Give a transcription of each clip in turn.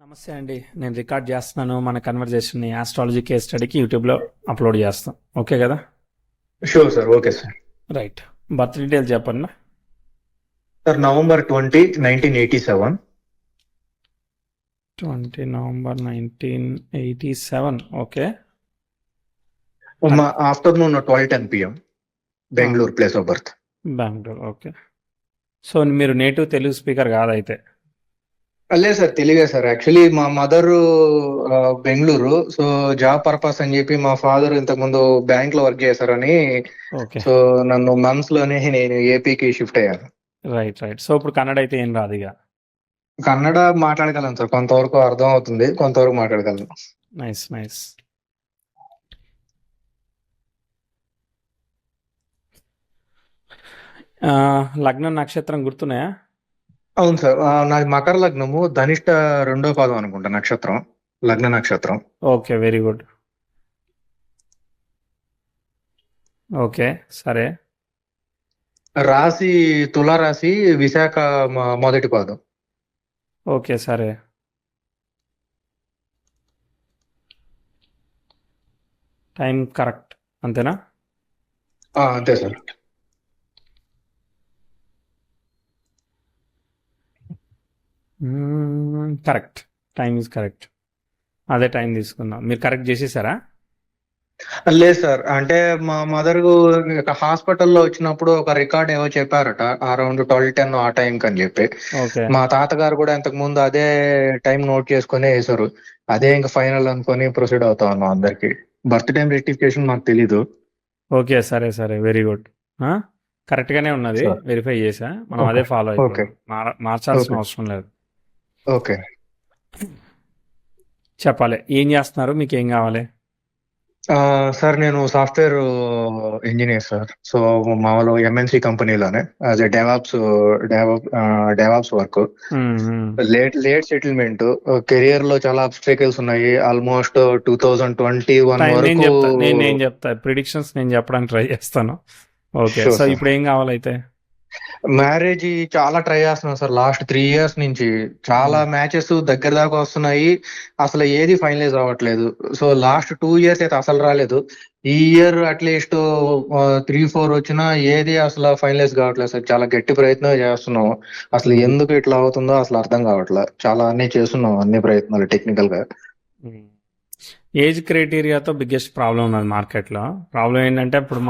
నమస్తే అండి. నేను రికార్డ్ చేస్తున్నాను మన కన్వర్జేషన్ని ఆస్ట్రాలజీ కేస్ స్టడీకి యూట్యూబ్లో అప్లోడ్ చేస్తాం. ఓకే కదా? Sure sir. Okay sir. Right. Birth details చెప్పండి. Sir November 20, 1987. 20 November 1987. Okay. Afternoon 12:10 PM. Bengaluru place of birth. Bengaluru. Okay. So మీరు నేటివ్ తెలుగు స్పీకర్ కాదైతే? లేదు సార్, తెలుగే సార్. యాక్చువల్లీ మా mother Bengaluru. So job purpose అని చెప్పి మా ఫాదర్ ఇంతకుముందు బ్యాంక్ లో వర్క్ చేశారని, ఓకే. సో నన్ను మంత్స్ లోనే నేను ఏపీకి షిఫ్ట్ అయ్యాను. Right right. సో ఇప్పుడు కన్నడ అయితే ఏం రాదు ఇక? కన్నడ మాట్లాడగలను సార్, కొంతవరకు అర్థం అవుతుంది, కొంతవరకు మాట్లాడగలను. Nice nice. లగ్నం నక్షత్రం గుర్తున్నాయా? అవును సార్. నాది మకర లగ్నము, ధనిష్ట 2వ పాదం అనుకుంటా నక్షత్రం, లగ్న నక్షత్రం. Okay, very good. ఓకే, సరే. రాశి తులారాశి, విశాఖ మొదటి పాదం. ఓకే, సరే. టైం కరెక్ట్ అంతేనా? అంతే sir. Correct. Time is correct. అదే టైం తీసుకుందాం. మీరు కరెక్ట్ చేసేసారా? లేదు సార్, అంటే మా మదర్ హాస్పిటల్లో వచ్చినప్పుడు ఒక రికార్డ్ ఏవో చెప్పారట, అరౌండ్ 12:10 ఆ టైం అని చెప్పి. ఓకే. మా తాతగారు కూడా ఇంతకు ముందు అదే టైం నోట్ చేసుకుని వేసారు. అదే ఇంకా ఫైనల్ అనుకొని ప్రొసీడ్ అవుతా ఉన్నాం. అందరికి బర్త్ టైం రెక్టిఫికేషన్ మాకు తెలీదు. ఓకే, సరే సరే, వెరీ గుడ్. కరెక్ట్ గానే ఉన్నది, సార్. వెరిఫై చేసా. మనం ఓకే. అదే ఫాలో ఓకే. అయిపోతాం. మార్చాల్సిన ఓకే. అవసరం లేదు. ఓకే. చెప్పాలి, ఏం చేస్తున్నారు, మీకు ఏం కావాలి? సార్ నేను సాఫ్ట్వేర్ ఇంజనీర్ సార్. సో మామూలు ఎంఎన్సి కంపెనీలోనే as a DevOps work. Late settlement. Career లో చాలా అబ్స్టేకల్స్ ఉన్నాయి. ఆల్మోస్ట్ 2021 వరకు. నేను చెప్తా ప్రిడిక్షన్స్, నేను చెప్పడానికి ట్రై చేస్తాను. Okay, Sure, so sir. ఇప్పుడు ఏం కావాలైతే? మ్యారేజ్ చాలా ట్రై చేస్తున్నాను సార్. లాస్ట్ 3 years నుంచి చాలా మ్యాచెస్ దగ్గర దాకా వస్తున్నాయి, అసలు ఏది ఫైనలైజ్ అవ్వట్లేదు. సో లాస్ట్ 2 years అయితే అసలు రాలేదు. ఈ ఇయర్ అట్లీస్ట్ 3-4 వచ్చినా ఏది అసలు ఫైనలైజ్ కావట్లేదు సార్. చాలా గట్టి ప్రయత్నం చేస్తున్నాం. అసలు ఎందుకు ఇట్లా అవుతుందో అసలు అర్థం కావట్లేదు. చాలా అన్ని చేస్తున్నాం, అన్ని ప్రయత్నాలు టెక్నికల్ గా. ఏజ్ క్రైటీరియాతో బిగ్గెస్ట్ ప్రాబ్లం ఉన్నది మార్కెట్లో. ప్రాబ్లం ఏంటంటే ఇప్పుడు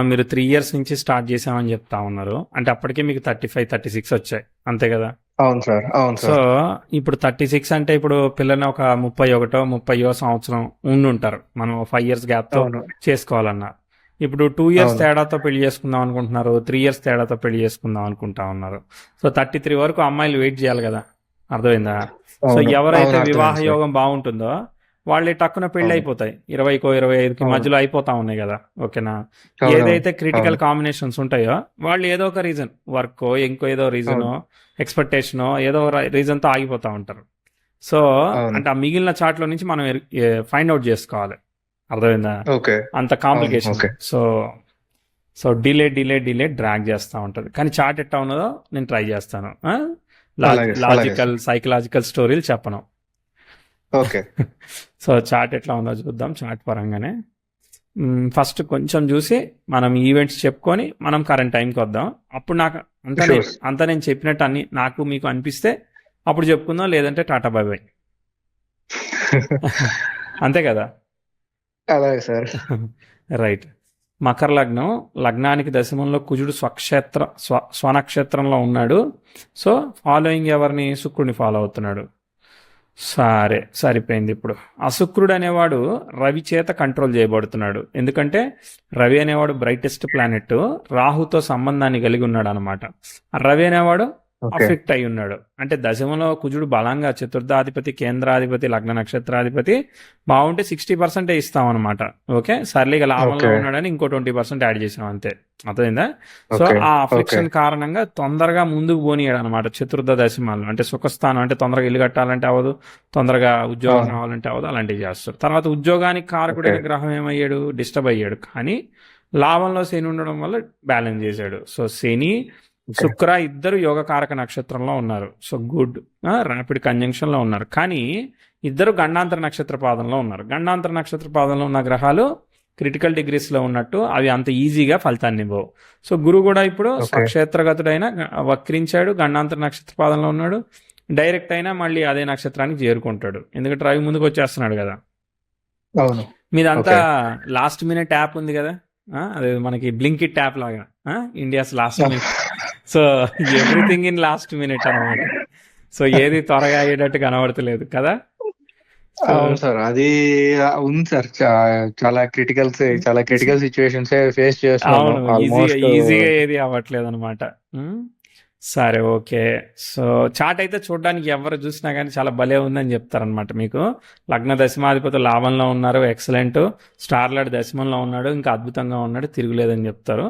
మీరు 3 years నుంచి స్టార్ట్ చేసామని చెప్తా ఉన్నారు, అంటే అప్పటికే మీకు 35-36 వచ్చాయి, అంతే కదా? అవును సార్. అవును సో సార్. ఇప్పుడు 36 అంటే ఇప్పుడు పిల్లని ఒక 31-30 సంవత్సరం ఉండుంటారు. మనం 5 years గ్యాప్తో అవును. చేసుకోవాలన్నా ఇప్పుడు 2 years అవును. తేడాతో పెళ్లి చేసుకుందాం అనుకుంటున్నారు, 3 years తేడాతో పెళ్లి చేసుకుందాం అనుకుంటా ఉన్నారు. సో 33 వరకు అమ్మాయిలు వెయిట్ చేయాలి కదా, అర్థమైందా? సో అవును. ఎవరైతే అవును, వివాహ అర్థమైంది సార్. యోగం బాగుంటుందో వాళ్ళే టక్కున పెళ్లి అవును. అయిపోతాయి. 20-25 అవును. మధ్యలో అయిపోతా ఉన్నాయి కదా, ఓకేనా? అవును. ఏదైతే క్రిటికల్ అవును. కాంబినేషన్స్ ఉంటాయో వాళ్ళు ఏదో ఒక రీజన్, వర్క్, ఇంకో ఏదో రీజన్, అవును. ఎక్స్పెక్టేషన్, ఏదో రీజన్తో ఆగిపోతూ ఉంటారు. సో అవును. అంటే ఆ మిగిలిన చాట్లో నుంచి మనం ఫైండ్ అవుట్ చేసుకోవాలి, అర్థమైందా? ఓకే. అంత complication. Okay. So delay drag చేస్తూ ఉంటుంది. కానీ చార్ట్ ఎట్టా ఉన్నదో నేను ట్రై చేస్తాను. అలాగే లాజికల్ సార్. సైకలాజికల్ స్టోరీలు చెప్పను. ఓకే. సో చార్ట్ ఎట్లా ఉందో చూద్దాం. చార్ట్ పరంగానే ఫస్ట్ కొంచెం చూసి మనం ఈవెంట్స్ చెప్పుకొని మనం కరెంట్ టైంకి వద్దాం. అప్పుడు నాకు Sure. అంతా నేను చెప్పినట్టు అన్ని నాకు మీకు అనిపిస్తే అప్పుడు చెప్పుకుందాం, లేదంటే టాటా బై బై. అంతే కదా? అలాగే సార్. రైట్. మకర లగ్నం, లగ్నానికి దశమంలో కుజుడు స్వనక్షత్రంలో ఉన్నాడు. సో ఫాలోయింగ్ ఎవరిని? శుక్రుడిని ఫాలో అవుతున్నాడు. సరే, సరిపోయింది. ఇప్పుడు అశుక్రుడు అనేవాడు రవి చేత కంట్రోల్ చేయబడుతున్నాడు. ఎందుకంటే రవి అనేవాడు బ్రైటెస్ట్ ప్లానెట్, రాహుతో సంబంధాన్ని కలిగి ఉన్నాడు అనమాట. రవి అనేవాడు ఓకే. అఫెక్ట్ అయి ఉన్నాడు. అంటే దశమంలో కుజుడు బలంగా చతుర్థాధిపతి, కేంద్రాధిపతి, లగ్న నక్షత్రాధిపతి బాగుంటే 60% ఇస్తాం అనమాట. ఓకే, సర్లీగా లాభంలో ఓకే. ఉన్నాడని ఇంకో 20% యాడ్ చేసాం, అంతే. అర్థమైందా? So okay. ఆ ఓకే. అఫ్లిక్షన్ కారణంగా తొందరగా ముందుకు పోనీయాడు అనమాట. చతుర్థ దశమాలు అంటే సుఖస్థానం, అంటే తొందరగా ఇల్లు కట్టాలంటే అవ్వదు, తొందరగా ఉద్యోగం అవును. రావాలంటే అవ్వదు, అలాంటివి చేస్తారు. తర్వాత ఉద్యోగానికి కారకుడైన ఓకే. గ్రహం ఏమయ్యాడు? డిస్టర్బ్ అయ్యాడు. కానీ లాభంలో శని ఉండడం వల్ల బ్యాలెన్స్ చేశాడు. సో శని శుక్ర ఇద్దరు యోగకారక నక్షత్రంలో ఉన్నారు. సో గుడ్, ర్యాపిడ్ కంజంక్షన్ లో ఉన్నారు. కానీ ఇద్దరు గండాంతర నక్షత్ర పాదంలో ఉన్నారు. గండాంతర నక్షత్ర పాదంలో ఉన్న గ్రహాలు క్రిటికల్ డిగ్రీస్ లో ఉన్నట్టు అవి అంత ఈజీగా ఫలితాన్ని ఇవ్వవు. సో గురువు కూడా ఇప్పుడు ఓకే స్వక్షేత్రగతుడైన వక్రించాడు, గండాంతర నక్షత్ర పాదంలో ఉన్నాడు. డైరెక్ట్ అయినా మళ్ళీ అదే నక్షత్రానికి చేరుకుంటాడు, ఎందుకంటే రవి ముందుకు వచ్చేస్తున్నాడు కదా. అవును మీదంతా ఓకే లాస్ట్ మినిట్ యాప్ ఉంది కదా, అదే మనకి బ్లింకిట్ యాప్ లాగా, India's last minute. So everything in last minute అనమాట. సో ఏది త్వరగా అయ్యేటట్టు కనబడతలేదు కదా. సో అవును సార్ అది ఉంది సార్ చాలా క్రిటికల్ సిచ్యువేషన్స్ ఫేస్ చేస్తున్నాము అవును, ఈజీగా ఆల్మోస్ట్. ఈజీగా ఏది అవ్వట్లేదు అనమాట. సరే, ఓకే. సో చార్ట్ అయితే చూడడానికి ఎవరు చూసినా కానీ చాలా భలే ఉందని చెప్తారనమాట. మీకు లగ్న దశమాధిపతి లాభంలో ఉన్నారు, ఎక్సలెంట్. స్టార్లాడ్ దశమంలో ఉన్నాడు, ఇంకా అద్భుతంగా ఉన్నాడు, తిరుగులేదని చెప్తారు.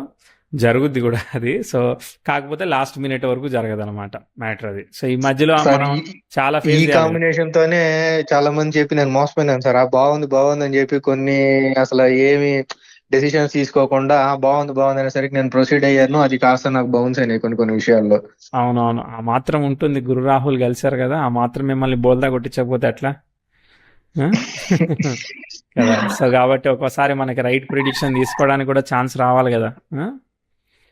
జరుగుద్ది కూడా అది. సో కాకపోతే లాస్ట్ మినిట్ వరకు జరగదు అనమాట మ్యాటర్ అది. సో ఈ మధ్యలో సార్ మనం చాలా ఈ ఫేస్ చేయాలి. కాంబినేషన్ తోనే చాలా మంది చెప్పి నేను మోసపోయినాను సార్. బాగుంది అని చెప్పి కొన్ని అసలు ఏమి డెసిషన్స్ తీసుకోకుండా బాగుంది అనేసరికి నేను ప్రొసీడ్ అయ్యాను. అది కాస్త నాకు బౌన్స్ అయినాయి కొన్ని విషయాల్లో. అవునవును, ఆ మాత్రం ఉంటుంది. గురు రాహుల్ కలిశారు కదా, ఆ మాత్రం మిమ్మల్ని బోల్దా కొట్టించకపోతే ఎట్లా కదా. సో కాబట్టి ఒక్కోసారి మనకి రైట్ ప్రిడిక్షన్ తీసుకోవడానికి కూడా ఛాన్స్ రావాలి కదా.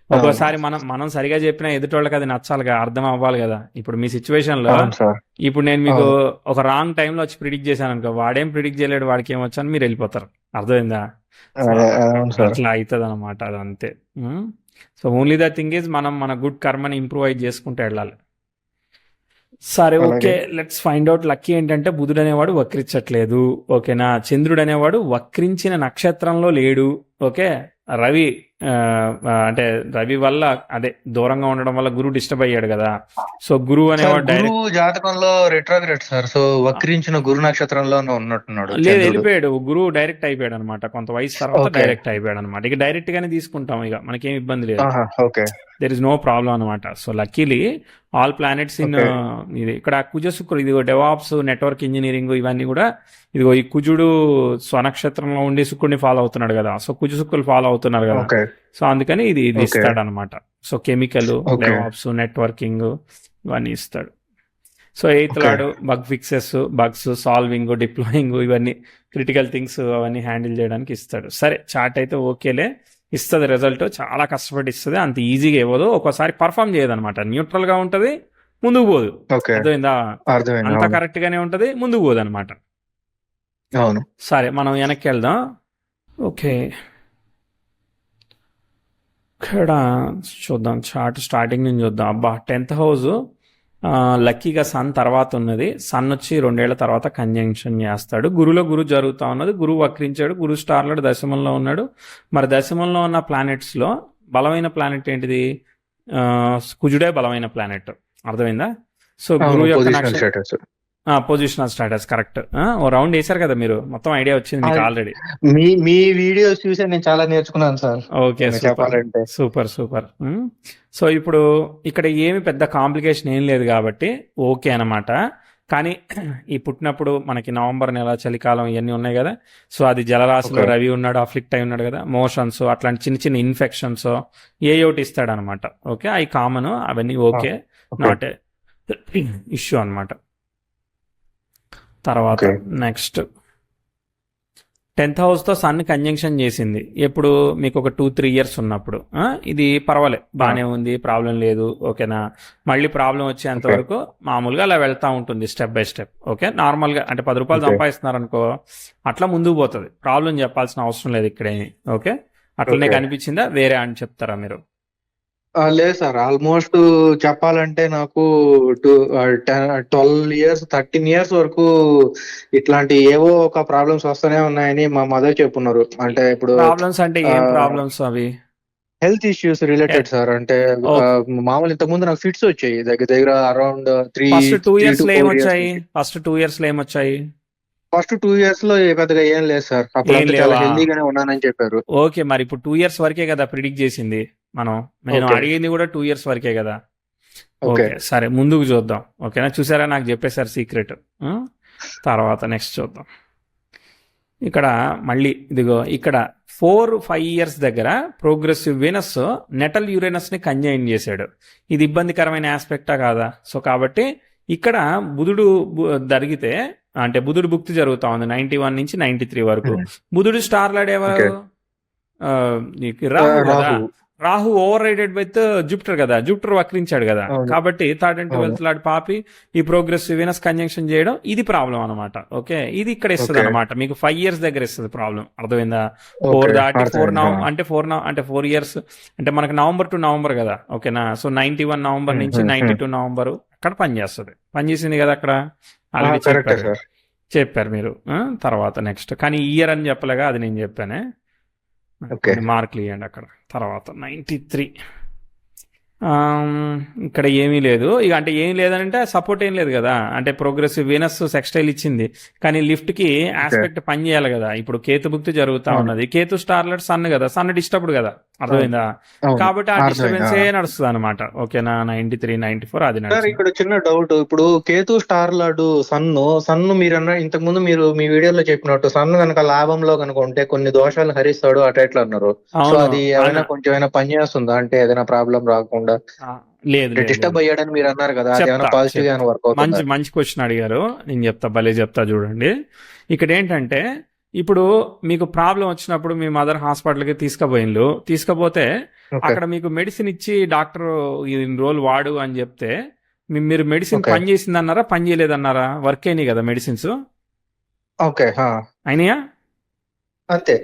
ఒక్కోసారి మనం సరిగా చెప్పినా ఎదుటోళ్ళకి అది నచ్చాలిగా, అర్థం అవ్వాలి కదా. ఇప్పుడు మీ సిచ్యువేషన్ లో అవును సార్ ఇప్పుడు నేను మీకు అవును ఒక రాంగ్ టైంలో వచ్చి ప్రిడిక్ట్ చేశాను అనుకో, వాడేం ప్రిడిక్ట్ చేయలేడు, వాడికి ఏం వచ్చాను మీరు వెళ్ళిపోతారు. అర్థమైందా. సో అవును సార్ అట్లా అవుతుంది అనమాట, అది అంతే. So only the thing is మనం మన గుడ్ కర్మని ఇంప్రూవైజ్ చేసుకుంటూ వెళ్ళాలి. సరే, ఓకే, అలాగే లెట్స్ ఫైండ్ అవుట్. లక్కీ ఏంటంటే బుధుడు అనేవాడు వక్రించట్లేదు, ఓకేనా. చంద్రుడు అనేవాడు వక్రించిన నక్షత్రంలో లేడు, ఓకే. రవి అంటే రవి వల్ల అదే దూరంగా ఉండడం వల్ల గురువు డిస్టర్బ్ అయ్యాడు కదా. సో గురువు సార్ అనేవాడు డైరెక్ట్ గురువు జాతకంలో రెట్రోగ్రేడ్ సార్. సో వక్రించిన గురు నక్షత్రంలోనే ఉన్నట్టున్నాడు లేదు, చంద్రుడు. వెళ్ళిపోయాడు. గురువు డైరెక్ట్ అయిపోయాడు అనమాట. కొంత వయసు తర్వాత ఓకే డైరెక్ట్ అయిపోయాడు అనమాట. ఇక డైరెక్ట్ గానే తీసుకుంటాం, ఇక మనకేం ఇబ్బంది లేదు. Okay there is no problem అనమాట. So luckily all planets in okay ఇది ఇక్కడ కుజ శుక్రుడు, ఇదిగో డెవాప్స్, నెట్వర్క్ ఇంజనీరింగ్, ఇవన్నీ కూడా ఇదిగో ఈ కుజుడు స్వనక్షత్రంలో ఉండి శుక్రుడిని ఫాలో అవుతున్నాడు కదా. సో కుజ శుక్రులు ఫాలో అవుతున్నారు కదా. ఓకే సో అందుకని ఇది ఓకే ఇస్తాడు అనమాట. So chemical, okay DevOps, networking ఇవన్నీ ఇస్తాడు. So eighth okay lord bug fixes, bugs solving, deploying, ఇవన్నీ క్రిటికల్ థింగ్స్ అవన్నీ హ్యాండిల్ చేయడానికి ఇస్తాడు. సరే, చార్ట్ అయితే ఓకేలే, ఇస్తుంది రిజల్ట్. చాలా కష్టపడి ఇస్తుంది, అంత ఈజీగా ఇవ్వదు. ఒక్కోసారి పర్ఫామ్ చేయదు అనమాట. న్యూట్రల్ గా ఉంటది, ముందుకు పోదు. ఓకే అర్థమైందా. అర్థమైంది. అంతా అవును కరెక్ట్ గానే ఉంటది, ముందుకు పోదు అనమాట. అవును సరే, మనం వెనక్కి వెళ్దాం. ఓకే, ఇక్కడ చూద్దాం చార్ట్ స్టార్టింగ్ నుంచి చూద్దాం. అబ్బా, 10th హౌస్ లక్కీగా సన్ తర్వాత ఉన్నది. సన్ వచ్చి 2 ఏళ్ల తర్వాత కంజంక్షన్ చేస్తాడు. గురులో గురు జరుగుతూ ఉన్నది. గురువు వక్రించాడు. గురు స్టార్లో దశమంలో ఉన్నాడు. మరి దశమంలో ఉన్న ప్లానెట్స్ లో బలమైన ప్లానెట్ ఏంటిది? కుజుడే బలమైన ప్లానెట్. అర్థమైందా. సో అవును గురువు యొక్క పొజిషనల్ నక్షత్రం స్టేటస్. Positional status correct. ఓ రౌండ్ వేశారు కదా మీరు, మొత్తం ఐడియా వచ్చింది మీకు ఆల్రెడీ. మీ వీడియోస్ చూసే నేను చాలా నేర్చుకున్నాను సార్. ఓకే, నేను సూపర్ చెప్పాలంటే సూపర్ సూపర్. సో ఇప్పుడు ఇక్కడ ఏమి పెద్ద కాంప్లికేషన్ ఏం లేదు కాబట్టి ఓకే అనమాట. కానీ ఈ పుట్టినప్పుడు మనకి నవంబర్ నెల చలికాలం ఇవన్నీ ఉన్నాయి కదా. సో అది జలరాశిలో ఓకే రవి ఉన్నాడు, అఫ్లిక్ట్ అయి ఉన్నాడు కదా. మోషన్స్ అట్లాంటి చిన్న చిన్న ఇన్ఫెక్షన్స్ ఏ ఒకటి ఇస్తాడు అనమాట. ఓకే, అవి కామన్, అవన్నీ okay, okay not a issue అనమాట. తర్వాత ఓకే నెక్స్ట్ 10th హౌస్తో సన్ కంజంక్షన్ చేసింది. ఎప్పుడు మీకు ఒక 2-3 ఇయర్స్ ఉన్నప్పుడు. ఇది పర్వాలే, బాగానే ఉంది, ప్రాబ్లం లేదు, ఓకేనా. మళ్ళీ ప్రాబ్లం వచ్చేంత ఓకే వరకు మామూలుగా అలా వెళ్తూ ఉంటుంది, స్టెప్ బై స్టెప్. ఓకే, నార్మల్గా అంటే 10 రూపాయలు ఓకే సంపాదిస్తున్నారు అనుకో, అట్లా ముందుకు పోతుంది. ప్రాబ్లం చెప్పాల్సిన అవసరం లేదు ఇక్కడేమి. ఓకే, అట్లనే ఓకే కనిపించిందా, వేరే అని చెప్తారా మీరు? లేదు సార్. ఆల్మోస్ట్ చెప్పాలంటే నాకు 12 ఇయర్స్ 13 ఇయర్స్ వరకు ఇట్లాంటి ఏవో ఒక ప్రాబ్లమ్స్ వస్తూనే ఉన్నాయని మా మదర్ చెప్పున్నారు. అంటే ఇప్పుడు ప్రాబ్లమ్స్ అంటే ఏం ప్రాబ్లమ్స్ అవి? Health issues related sir. అంటే మామూలు ఇంతకు ముందు నాకు ఫిట్స్ వచ్చాయి దగ్గర అరౌండ్ ఫస్ట్ 2 3 ఇయర్స్ to లో 4 years ఏమొచ్చాయి? నుంచి. ఫస్ట్ 2 ఇయర్స్ లో ఏమొచ్చాయి? ఫస్ట్ 2 years లో పెద్దగా ఏం లేదు సార్. ఏం అప్పుడంతా చాలా లేవా? హెల్దీగానే ఉన్నానని చెప్పారు. ఓకే, మరి ఇప్పుడు 2 ఇయర్స్ వరకే కదా ప్రిడిక్ట్ చేసింది మనం. నేను ఓకే అడిగింది కూడా 2 ఇయర్స్ వరకే కదా. ఓకే ఓకే, సరే ముందుకు చూద్దాం. ఓకేనా, చూసారా నాకు చెప్పేశారు సీక్రెట్. తర్వాత నెక్స్ట్ చూద్దాం. ఇక్కడ మళ్ళీ ఇదిగో ఇక్కడ 4-5 ఇయర్స్ దగ్గర ప్రోగ్రెసివ్ వీనస్ నెటల్ యురేనస్ ని కంజైన్ చేశాడు. ఇది ఇబ్బందికరమైన ఆస్పెక్టా కాదా? సో కాబట్టి ఇక్కడ బుధుడు జరిగితే అంటే బుధుడు భుక్తి జరుగుతా ఉంది 91 నుంచి 93 వరకు. బుధుడు స్టార్ లార్డ్ ఎవరు? ఆ, రాహు కదా. Rahu over raided with Jupiter కదా, జూపిటర్ వక్రించాడు కదా. కాబట్టి థర్డ్ అండ్ 12th లార్డ్ పాపి ఈ ప్రోగ్రెసివ్ వీనస్ కంజంక్షన్ చేయడం ఇది ప్రాబ్లం అనమాట. ఓకే, ఇది ఇక్కడ ఇస్తుంది అనమాట మీకు 5 ఇయర్స్ దగ్గర ఇస్తుంది ప్రాబ్లం. అర్థమైందా? 4 దాటి 4 ఇయర్స్ అంటే మనకు నవంబర్ టు నవంబర్ కదా. ఓకేనా? సో 91 నవంబర్ నుంచి 92 నవంబర్ అక్కడ పనిచేస్తుంది. పనిచేసింది కదా అక్కడ ఆల్రెడీ చెప్పారు మీరు. తర్వాత నెక్స్ట్ కానీ ఇయర్ అని చెప్పలేగా, అది నేను చెప్పానే. మార్కులు ఇవ్వండి అక్కడ. తర్వాత 93 ఇక్కడ ఏమీ లేదు ఇక. అంటే ఏం లేదంటే సపోర్ట్ ఏం లేదు కదా. అంటే ప్రోగ్రెసివ్ వీనస్ సెక్స్టైల్ ఇచ్చింది కానీ లిఫ్ట్ కి ఆస్పెక్ట్ పని చేయాలి కదా. ఇప్పుడు కేతు భుక్తి జరుగుతా ఉన్నది. కేతు స్టార్లెట్ సన్ కదా, సన్ డిస్టర్బ్డ్ కదా. అర్థమైందా? కాబట్టి ఆ డిస్టర్బెన్స్ ఏ నడుస్తుంది అనమాట. ఓకేనా? 93, 94 అది నడుస్తుంది. ఇక్కడ చిన్న డౌట్. ఇప్పుడు కేతు స్టార్ లార్డ్ సన్ను మీరు ఇంతకు ముందు మీరు మీ వీడియోలో చెప్పినట్టు సన్ను కనుక లాభంలో కనుక ఉంటే కొన్ని దోషాలు హరిస్తాడు అట ఎట్లా అన్నారు. సో అది ఏమైనా కొంచెం ఏమైనా పని చేస్తుందా? అంటే ఏదైనా ప్రాబ్లం రాకుండా లేదు డిస్టర్బ్ అయ్యాడని మీరు అన్నారు కదా, పాజిటివ్ వర్క్. మంచి క్వశ్చన్ అడిగారు. నేను చెప్తా, భలే చెప్తా చూడండి. ఇక్కడ ఏంటంటే ఇప్పుడు మీకు ప్రాబ్లం వచ్చినప్పుడు మీ మదర్ హాస్పిటల్కి తీసుకుపోతే అక్కడ మీకు మెడిసిన్ ఇచ్చి డాక్టర్ ఇన్ని రోజులు వాడు అని చెప్తే మీరు మెడిసిన్ పని చేసింది అన్నారా, పని చేయలేదన్నారా? వర్క్ అయినాయి కదా మెడిసిన్స్. ఓకే, అయినాయా? అంతే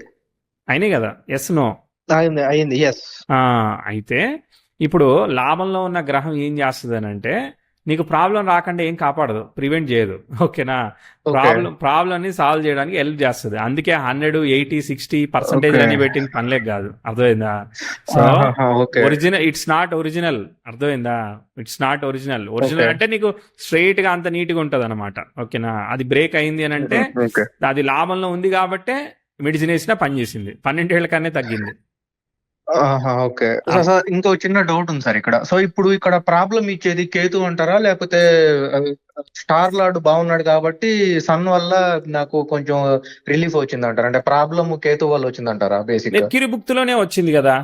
అయినాయి కదా. Yes no? అయింది. ఎస్. అయితే ఇప్పుడు లాభంలో ఉన్న గ్రహం ఏం చేస్తుంది అని అంటే నీకు ప్రాబ్లం రాకుండా ఏం కాపాడదు, ప్రివెంట్ చేయదు. ఓకేనా? ప్రాబ్లం ని సాల్వ్ చేయడానికి హెల్ప్ చేస్తుంది. అందుకే 100, 80, 60% అని పెట్టిన పనిలేక కాదు. అర్థమైందా? So original it's not original. అర్థమైందా? It's not original. ఒరిజినల్ అంటే నీకు స్ట్రైట్ గా అంత నీట్ గా ఉంటది అనమాట. ఓకేనా? అది బ్రేక్ అయింది అని అంటే అది లాభంలో ఉంది కాబట్టే మెడిసిన్ వేసినా పని చేసింది. 12 ఏళ్ల కన్నా తగ్గింది. ఓకే. ఇంకో చిన్న డౌట్ ఉంది సార్ ఇక్కడ. సో ఇప్పుడు ఇక్కడ ప్రాబ్లం ఇచ్చేది కేతు అంటారా, లేకపోతే స్టార్ లార్డ్ బాగున్నాడు కాబట్టి సన్ వల్ల నాకు కొంచెం రిలీఫ్ వచ్చింది అంటారా? అంటే ప్రాబ్లం కేతు వల్ల వచ్చింది అంటారా? బేసిక్ మెర్క్యూరీ భుక్తిలోనే వచ్చింది కదా.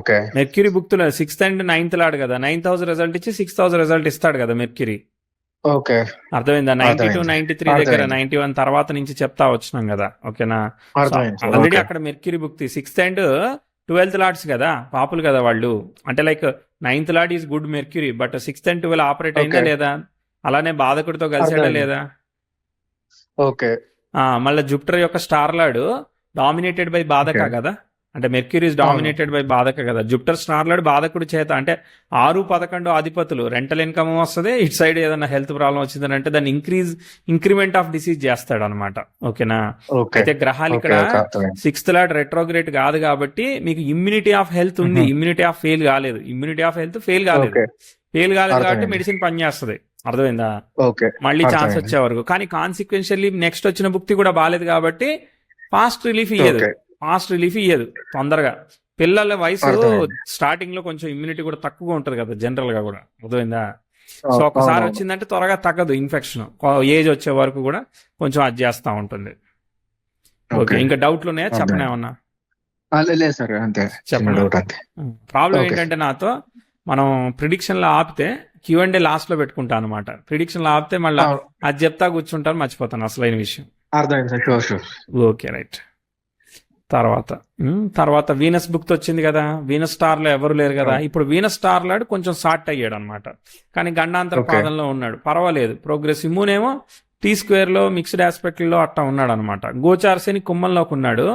ఓకే, మెర్క్యూరీ భుక్తిలో 6th and 9th లార్డ్ కదా. 9th హౌస్ రిజల్ట్ ఇచ్చి 6th హౌస్ రిజల్ట్ ఇస్తాడు కదా మెర్క్యూరీ. ఓకే, అర్థమైందా? 92, 93 దగ్గర 91 తర్వాత నుంచి చెప్తా వచ్చినాం కదా. ఓకేనా? ఆల్రెడీ అక్కడ మెర్క్యూరీ భుక్తి 6th and 12th లార్డ్స్ కదా, పాపులు కదా వాళ్ళు. అంటే like 9th lord is good mercury, but 6th and 12 operate అయిందా లేదా? అలానే బాధకుడితో కలిసాడా లేదా? ఓకే. మళ్ళీ జూపిటర్ యొక్క స్టార్ లార్డ్ డామినేటెడ్ బై బాధక కదా. అంటే మెర్క్యూరీ ఇస్ డామినేటెడ్ బై బాధక కదా. జూపిటర్ స్టార్ లార్డ్ బాధకుడి చేత అంటే 6, 11 అధిపతులు రెంటల్ ఇన్కమ్ వస్తుంది. ఇటు సైడ్ ఏదైనా హెల్త్ ప్రాబ్లం వచ్చిందని అంటే దాన్ని ఇంక్రిమెంట్ ఆఫ్ డిసీజ్ చేస్తాడు అనమాట. ఓకేనా? అయితే గ్రహాలు ఇక్కడ 6th లార్డ్ రెట్రోగ్రేట్ కాదు కాబట్టి మీకు ఇమ్యూనిటీ ఆఫ్ హెల్త్ ఉంది. ఇమ్యూనిటీ ఆఫ్ ఫెయిల్ కాలేదు. ఇమ్యూనిటీ ఆఫ్ హెల్త్ ఫెయిల్ కాలేదు కాబట్టి మెడిసిన్ పనిచేస్తుంది. అర్థమైందా? మళ్ళీ ఛాన్స్ వచ్చే వరకు. కానీ కాన్సిక్వెన్షియల్లీ నెక్స్ట్ వచ్చిన భుక్తి కూడా బాగాలేదు కాబట్టి ఫాస్ట్ రిలీఫ్ ఇయ్యదు తొందరగా. పిల్లల వయసు స్టార్టింగ్ లో కొంచెం ఇమ్యూనిటీ కూడా తక్కువగా ఉంటది కదా జనరల్ గా కూడా. అర్థమైందా? సో ఒకసారి వచ్చిందంటే త్వరగా తగ్గదు ఇన్ఫెక్షన్. ఏజ్ వచ్చే వరకు కూడా కొంచెం అది చేస్తా ఉంటుంది. ఓకే, ఇంకా డౌట్లు ఉన్నాయా? చెప్పనే ఉన్నా చెప్పండి. ప్రాబ్లం ఏంటంటే నాతో మనం ప్రిడిక్షన్ లో ఆపితే Q&A లాస్ట్ లో పెట్టుకుంటా అనమాట. ప్రిడిక్షన్ లో ఆపితే మళ్ళీ అది చెప్తా కూర్చుంటాను, మర్చిపోతాను అసలైన విషయం. Okay, right. తర్వాత వీనస్ భుక్తి వచ్చింది కదా. వీనస్ స్టార్ లో ఎవరు లేరు కదా. ఇప్పుడు వీనస్ స్టార్ లాడు కొంచెం షార్ట్ అయ్యాడు అనమాట. కానీ గండాంతర పాదంలో ఉన్నాడు, పర్వాలేదు. ప్రోగ్రెసివ్ మూన్ ఏమో T² లో మిక్స్డ్ ఆస్పెక్ట్ లో అట్టా ఉన్నాడు అనమాట. గోచారశని కుంభంలోకి ఉన్నాడు.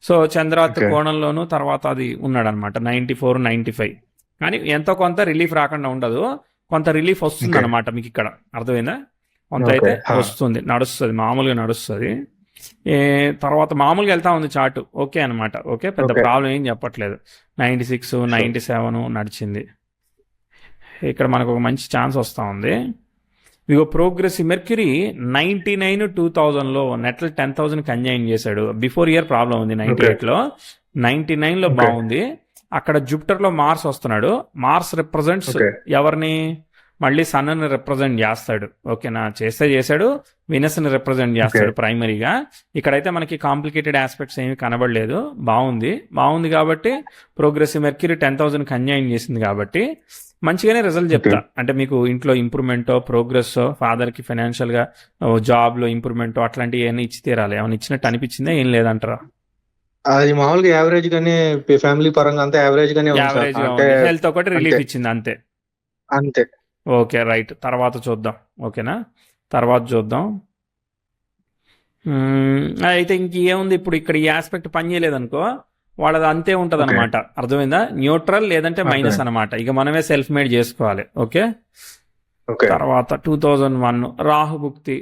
సో చంద్రాత్ కోణంలోను తర్వాత అది ఉన్నాడు అనమాట 94, 95. కానీ ఎంతో కొంత రిలీఫ్ రాకుండా ఉండదు, కొంత రిలీఫ్ వస్తుంది అనమాట మీకు ఇక్కడ. అర్థమైందా? కొంత అయితే వస్తుంది, నడుస్తుంది, మామూలుగా నడుస్తుంది. తర్వాత మామూలుగా వెళ్తా ఉంది చార్ట్. ఓకే అనమాట. ఓకే, పెద్ద ప్రాబ్లం ఏం చెప్పట్లేదు. 96, 97 నడిచింది. ఇక్కడ మనకు ఒక మంచి ఛాన్స్ వస్తూ ఉంది. ఇగో ప్రోగ్రెసివ్ మెర్క్యూరీ 99, 2000లో నెట్ల 10,000 కంజైన్ చేశాడు. బిఫోర్ ఇయర్ ప్రాబ్లం ఉంది 98లో. 99లో బాగుంది. అక్కడ జూపిటర్ లో మార్స్ వస్తున్నాడు. మార్స్ రిప్రజెంట్స్ ఎవరిని? మళ్ళీ సన్ను రిప్రజెంట్ చేస్తాడు. ఓకేనా, చేశాడు, వినస్ని రిప్రజెంట్ ఓకే. చేస్తాడు ప్రైమరీగా. ఇక్కడైతే మనకి కాంప్లికేటెడ్ ఆస్పెక్ట్స్ ఏమీ కనబడలేదు. బాగుంది కాబట్టి ప్రోగ్రెసివ్ మెర్క్యూరీ 10,000 కన్యాయం చేసింది కాబట్టి మంచిగానే రిజల్ట్ ఓకే. చెప్తా. అంటే మీకు ఇంట్లో ఇంప్రూవ్మెంటో, ప్రోగ్రెస్సో, ఫాదర్కి ఫైనాన్షియల్గా జాబ్లో ఇంప్రూవ్మెంటో అట్లాంటివి ఏమైనా ఇచ్చి తీరాలి. ఏమైనా ఇచ్చినట్టు అనిపించిందా, ఏం లేదంటారా? అది మామూలుగా యావరేజ్ గానే ఫ్యామిలీ పరంగా అంతా యావరేజ్ గానే ఉంది సార్. యావరేజ్గా అంటే ఉంది, హెల్త్ ఒకటి అంతే రిలీఫ్ ఇచ్చింది అంతే. అంతే. Okay, right. తర్వాత చూద్దాం. ఓకేనా, తర్వాత చూద్దాం. అయితే ఇంకేముంది, ఇప్పుడు ఇక్కడ ఈ ఆస్పెక్ట్ పని చేయలేదనుకో వాళ్ళది అంతే ఉంటుంది ఓకే. అనమాట. అర్థమైందా? న్యూట్రల్ లేదంటే మైనస్ అర్థమైంది. అనమాట. ఇక మనమే సెల్ఫ్ మేడ్ చేసుకోవాలి. ఓకే. ఓకే. తర్వాత 2001 రాహుభుక్తి,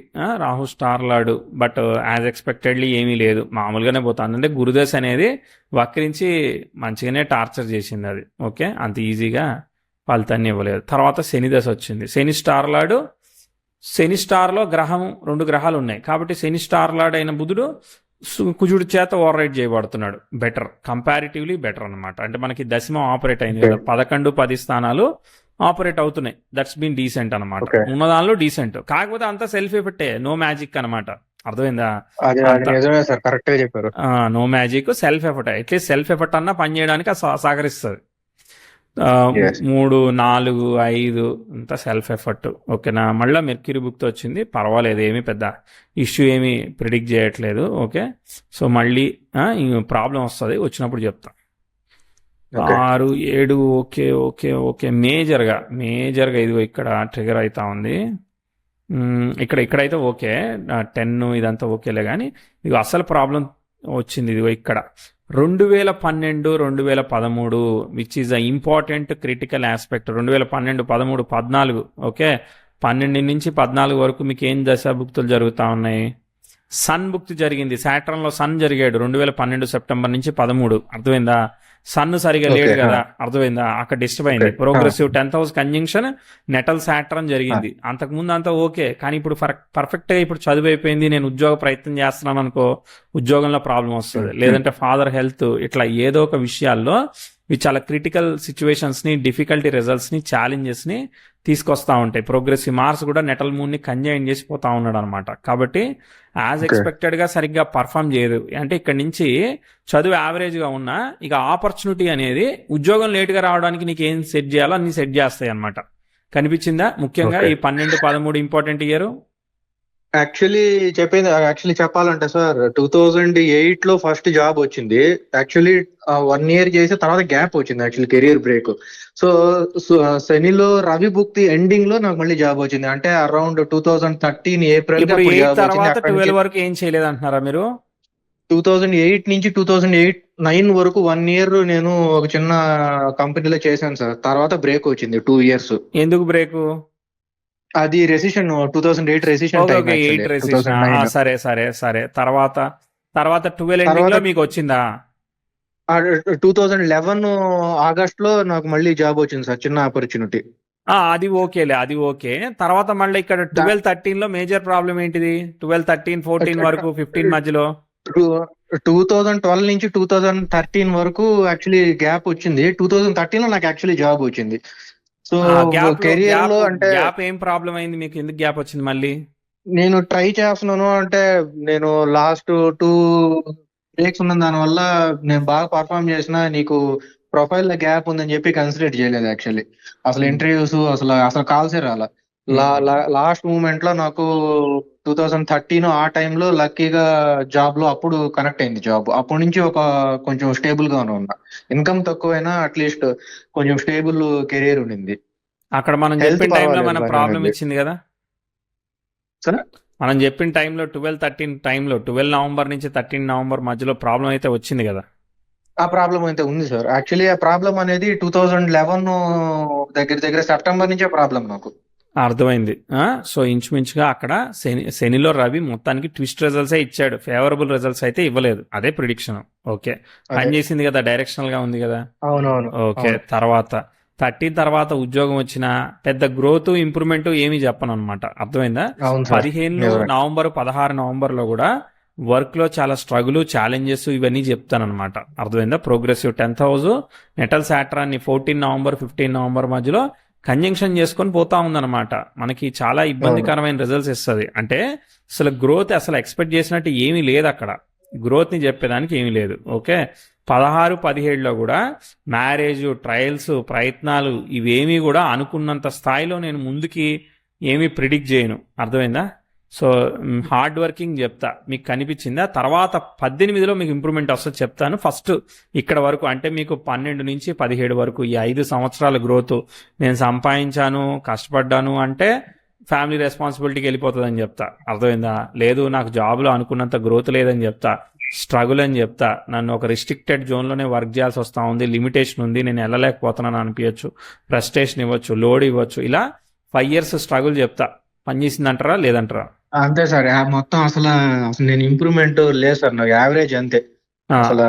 Rahu star lord, but as expectedly ఏమీ లేదు, మామూలుగానే పోతుంది. అంటే గురుదశ అనేది వక్రించి మంచిగానే టార్చర్ చేసింది అది. ఓకే, అంత ఈజీగా ఫలితాన్ని ఇవ్వలేదు. తర్వాత శని దశ వచ్చింది. శని స్టార్ లాడు, శని స్టార్లో రెండు గ్రహాలు ఉన్నాయి కాబట్టి శని స్టార్ లాడ్ అయిన బుధుడు కుజుడి చేత ఓవర్ రైడ్ చేయబడుతున్నాడు. కంపారిటివ్లీ బెటర్ అనమాట. అంటే మనకి దశమం ఆపరేట్ అయింది ఓకే. కదా, 11, 10 స్థానాలు ఆపరేట్ అవుతున్నాయి. దట్స్ బీన్ డీసెంట్ అనమాట. ఓకే. ఉన్న దానిలో డీసెంట్, కాకపోతే అంతా సెల్ఫ్ ఎఫెక్టే, నో మ్యాజిక్ అనమాట. అర్థమైందా? అది అంత నిజమే సార్, కరెక్ట్ గా చెప్పారు. No magic, self effort. At least self effort అన్నా పని చేయడానికి సహకరిస్తుంది. Yes. 3, 4, 5 అంతా సెల్ఫ్ ఎఫర్ట్. ఓకేనా, మళ్ళీ మెర్క్యూరీ బుక్తో వచ్చింది, పర్వాలేదు, ఏమీ పెద్ద ఇష్యూ ఏమీ ప్రిడిక్ట్ చేయట్లేదు. ఓకే, సో మళ్ళీ ప్రాబ్లం వస్తుంది, వచ్చినప్పుడు చెప్తా. ఓకే. 6, 7 okay okay okay. మేజర్గా ఇదిగో ఇక్కడ ట్రిగర్ అవుతా ఉంది. ఇక్కడైతే ఓకే, 10 ఇదంతా ఓకేలే. కానీ ఇదిగో అసలు ప్రాబ్లం వచ్చింది ఇదిగో ఇక్కడ 2012, 2013 which is a important critical aspect. 2012, 13, 14. Okay, 12 నుంచి 14 వరకు మీకు ఏం దశాభుక్తులు జరుగుతూ ఉన్నాయి? సన్ భుక్తి జరిగింది. సాటర్న్లో సన్ జరిగాడు 2012 సెప్టెంబర్ నుంచి 13. అర్థమైందా? సన్ సరిగా లేడు ఓకే. కదా, అర్థమైందా? అక్కడ డిస్టర్బ్ అయింది. Okay. Progressive 10th house conjunction natal Saturn జరిగింది. అంతకుముందు అంతా ఓకే, కానీ ఇప్పుడు పర్ఫెక్ట్గా ఇప్పుడు చదువు అయిపోయింది, నేను ఉద్యోగ ప్రయత్నం చేస్తున్నాను అనుకో, ఉద్యోగంలో ప్రాబ్లం వస్తుంది. లేదంటే ఫాదర్ హెల్త్, ఇట్లా ఏదో ఒక విషయాల్లో ఇవి చాలా క్రిటికల్ సిచ్యువేషన్స్ని, డిఫికల్టీ రిజల్ట్స్ని, ఛాలెంజెస్ని తీసుకొస్తా ఉంటాయి. ప్రోగ్రెసివ్ మార్స్ కూడా నెటల్ మూన్ని కంజైన్ చేసి పోతా ఉన్నాడు అనమాట. కాబట్టి యాజ్ ఓకే. ఎక్స్పెక్టెడ్గా సరిగ్గా పర్ఫామ్ చేయదు. అంటే ఇక్కడ నుంచి చదువు యావరేజ్గా ఉన్నా ఇక ఆపర్చునిటీ అనేది ఉద్యోగం లేట్గా రావడానికి నీకు ఏం సెట్ చేయాలో అన్ని సెట్ చేస్తాయి అనమాట. కనిపించిందా? ముఖ్యంగా ఓకే. ఈ 12, 13 ఇంపార్టెంట్ ఇయర్. యాక్చువల్లీ చెప్పాలంటే సార్, 2008 లో ఫస్ట్ జాబ్ వచ్చింది. యాక్చువల్లీ 1 year చేసి తర్వాత గ్యాప్ వచ్చింది, యాక్చువల్లీ కెరియర్ బ్రేక్. సో శనిలో రవి భుక్తి ఎండింగ్ లో నాకు మళ్ళీ జాబ్ వచ్చింది. అంటే అరౌండ్ 2013 ఏప్రిల్ కి ఇప్పుడు అప్పుడు 8 జాబ్ వచ్చింది. తర్వాత అక్కడి 12 నుంచి వరకు ఏం చేయలేదు అంటున్నారా మీరు? 2008 నుంచి 2009 వరకు 1 year నేను ఒక చిన్న కంపెనీలో చేశాను సార్. తర్వాత బ్రేక్ వచ్చింది 2 years. ఎందుకు బ్రేకు? అది recession, 2008 recession okay time okay, 8 actually, recession. 2009. సరే. తర్వాత 12 ఎండింగ్ లో తర్వాత మీకు వచ్చిందా? 2011 ఆగస్ట్ లో నాకు మళ్ళీ జాబ్ వచ్చింది సార్, చిన్న ఆపర్చునిటీ. అది ఓకేలే, అది ఓకే. తర్వాత మళ్ళీ ఇక్కడ 12, 13 లో మేజర్ ప్రాబ్లం ఏంటిది? 12, 13, 14 వరకు, 15 మధ్యలో 2012 నుంచి 2013 వరకు యాక్చువల్లీ గ్యాప్ వచ్చింది. 2013 లో నాకు యాక్చువల్లీ జాబ్ వచ్చింది. సో కెరియర్ లో అంటే గ్యాప్ ఏం ప్రాబ్లం అయింది మీకు? ఎందుకు గ్యాప్ వచ్చింది మళ్ళీ? నేను ట్రై చేస్తున్నాను. అంటే నేను లాస్ట్ 2 బ్రేక్స్ ఉన్న దానివల్ల నేను బాగా పర్ఫామ్ చేసిన, నీకు ప్రొఫైల్ లో గ్యాప్ ఉందని చెప్పి కన్సిడర్ చేయలేదు యాక్చువల్లీ. అసలు ఇంటర్వ్యూస్ అసలు కాల్సే రాలా. లాస్ట్ మూమెంట్ లో నాకు 2013 ఆ టైంలో లక్కీగా జాబ్ లో అప్పుడు కనెక్ట్ అయింది జాబ్. అప్పటి నుంచి కొంచెం స్టేబుల్ గానే ఉన్నా. ఇన్కమ్ తక్కువైనా అట్లీస్ట్ కొంచెం స్టేబుల్ కెరీర్ ఉండింది. అక్కడ మనం హెల్త్ చెప్పిన టైంలో పర్వాలేదు, మన బాగానే ప్రాబ్లం ఉంది. ఇచ్చింది కదా. సరే, మనం చెప్పిన టైంలో 12, 13 టైంలో 12 నవంబర్ నుంచి 13 నవంబర్ మధ్యలో ప్రాబ్లం అయితే వచ్చింది కదా. ఆ ప్రాబ్లం అయితే ఉంది సార్. యాక్చువల్లీ ఆ ప్రాబ్లం అనేది 2011 దగ్గర సెప్టెంబర్ నుంచే ప్రాబ్లం నాకు. అర్థమైంది. సో ఇంచుమించుగా అక్కడ శనిలో రవి మొత్తానికి ట్విస్ట్ రిజల్ట్స్ ఇచ్చాడు, ఫేవరబుల్ రిజల్ట్స్ అయితే ఇవ్వలేదు. అదే ప్రిడిక్షన్. ఓకే, పని చేసింది కదా, డైరెక్షనల్ గా ఉంది కదా. అవునవును. ఓకే, తర్వాత 13 తర్వాత ఉద్యోగం వచ్చిన పెద్ద గ్రోత్, ఇంప్రూవ్మెంట్ ఏమీ చెప్పను అనమాట. అర్థమైందా? అవును సార్. 15 నవంబర్, 16 నవంబర్ లో కూడా వర్క్ లో చాలా స్ట్రగుల్, ఛాలెంజెస్ ఇవన్నీ చెప్తానమాట. అర్థమైందా? Progressive 10th house natal Saturn 14 November, 15 November మధ్యలో కంజంక్షన్ చేసుకొని పోతా ఉందన్నమాట. మనకి చాలా అవును ఇబ్బందికరమైన రిజల్ట్స్ ఇస్తుంది. అంటే అసలు గ్రోత్ అసలు ఎక్స్పెక్ట్ చేసినట్టు ఏమీ లేదు అక్కడ. గ్రోత్ని చెప్పేదానికి ఏమీ లేదు. ఓకే, 16-17లో కూడా మ్యారేజ్, ట్రయల్స్, ప్రయత్నాలు ఇవేమీ కూడా అనుకున్నంత స్థాయిలో నేను ముందుకి ఏమీ ప్రిడిక్ట్ చేయను. అర్థమైందా? సో హార్డ్ వర్కింగ్ చెప్తా, మీకు కనిపించిందా? తర్వాత 18లో మీకు ఇంప్రూవ్మెంట్ వస్తుంది చెప్తాను. ఫస్ట్ ఇక్కడ వరకు అంటే మీకు 12-17 వరకు ఈ 5 సంవత్సరాల గ్రోత్ నేను సంపాదించాను, కష్టపడ్డాను అంటే ఫ్యామిలీ రెస్పాన్సిబిలిటీకి వెళ్ళిపోతుందని చెప్తా. అర్థమైందా? లేదు నాకు జాబ్లో అనుకున్నంత గ్రోత్ లేదని చెప్తా, స్ట్రగుల్ అని చెప్తా, నన్ను ఒక రిస్ట్రిక్టెడ్ జోన్లోనే వర్క్ చేయాల్సి వస్తూ ఉంది, లిమిటేషన్ ఉంది, నేను వెళ్ళలేకపోతున్నాను అనిపించచ్చు, ఫ్రస్ట్రేషన్ ఇవ్వచ్చు, లోడ్ ఇవ్వచ్చు, ఇలా 5 years స్ట్రగుల్ చెప్తా. పని చేసిందంటారా లేదంటారా? అంతే సార్. మొత్తం అసలు అసలు నేను ఇంప్రూవ్మెంట్ లేదు సార్, నాకు యావరేజ్ అంతే. అసలు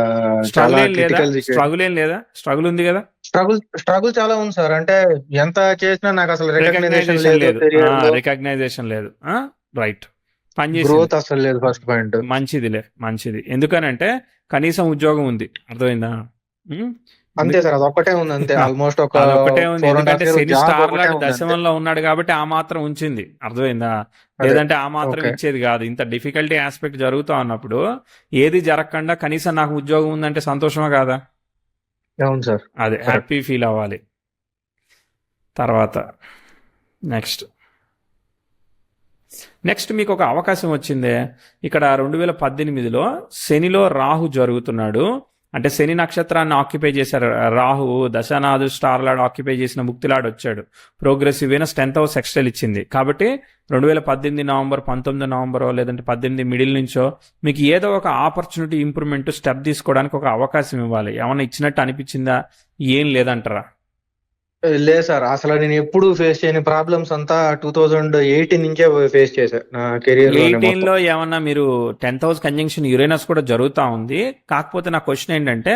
స్ట్రగుల్ చాలా ఏం లేదా? Critical situation. స్ట్రగుల్ ఏం లేదా? స్ట్రగుల్ ఉంది కదా. స్ట్రగుల్ చాలా ఉంది సార్. అంటే ఎంత చేసినా నాకు అసలు రికగ్నైజేషన్ రికగ్నైజేషన్ లేదు లేదు. కెరియర్ లో, రికగ్నైజేషన్ లేదు. రైట్, పని చేసింది గ్రోత్ అసలు లేదు. ఫస్ట్ పాయింట్ మంచిదిలే, మంచిది. ఎందుకనంటే కనీసం ఉద్యోగం ఉంది. అర్థమైందా? ఉమ్, అంతే సార్. అది ఒక్కటే ఉంది అంతే. ఆల్మోస్ట్ ఒక అదొక్కటే ఉంది. 4.5 ఎందుకంటే years శని జాబ్ స్టార్ ఒకటే లాగా ఉంది అంతే. దశమంలో ఉన్నాడు కాబట్టి ఆ మాత్రం ఉంచింది. అర్థమైందా? అదే. లేదంటే ఆ మాత్రం ఓకే. ఇచ్చేది కాదు. ఇంత డిఫికల్టీ ఆస్పెక్ట్ జరుగుతా ఉన్నప్పుడు ఏది జరగకుండా కనీసం నాకు ఉద్యోగం ఉందంటే సంతోషమా కాదా? అవును సార్. అదే కరెక్ట్. హ్యాపీ ఫీల్ అవ్వాలి. తర్వాత నెక్స్ట్ మీకు ఒక అవకాశం వచ్చిందే. ఇక్కడ 2018లో శనిలో రాహు జరుగుతున్నాడు. అంటే శని నక్షత్రాన్ని ఆక్యుపై చేశారు రాహు. దశానాథు స్టార్ లాడ్ ఆక్యుపై చేసిన ముక్తిలాడు వచ్చాడు. Progressive venus 10th house sextile ఇచ్చింది. కాబట్టి 2018 నవంబర్, 19 నవంబర్ లేదంటే 18 మిడిల్ నుంచో మీకు ఏదో ఒక ఆపర్చునిటీ, ఇంప్రూవ్మెంట్, స్టెప్ తీసుకోవడానికి ఒక అవకాశం ఇవ్వాలి. ఏమన్నా ఇచ్చినట్టు అనిపించిందా? ఏం లేదంటారా? లేదు సార్. అసలు నేను ఎప్పుడు ఫేస్ చేయని ప్రాబ్లమ్స్ అంతా 2018 నుంచే ఫేస్ చేశా నా కెరియర్ లోనే 18లో మొత్తం. ఏమన్నా మీరు 10th house కంజంక్షన్ యురేనస్ కూడా జరుగుతూ ఉంది. కాకపోతే నా క్వశ్చన్ ఏంటంటే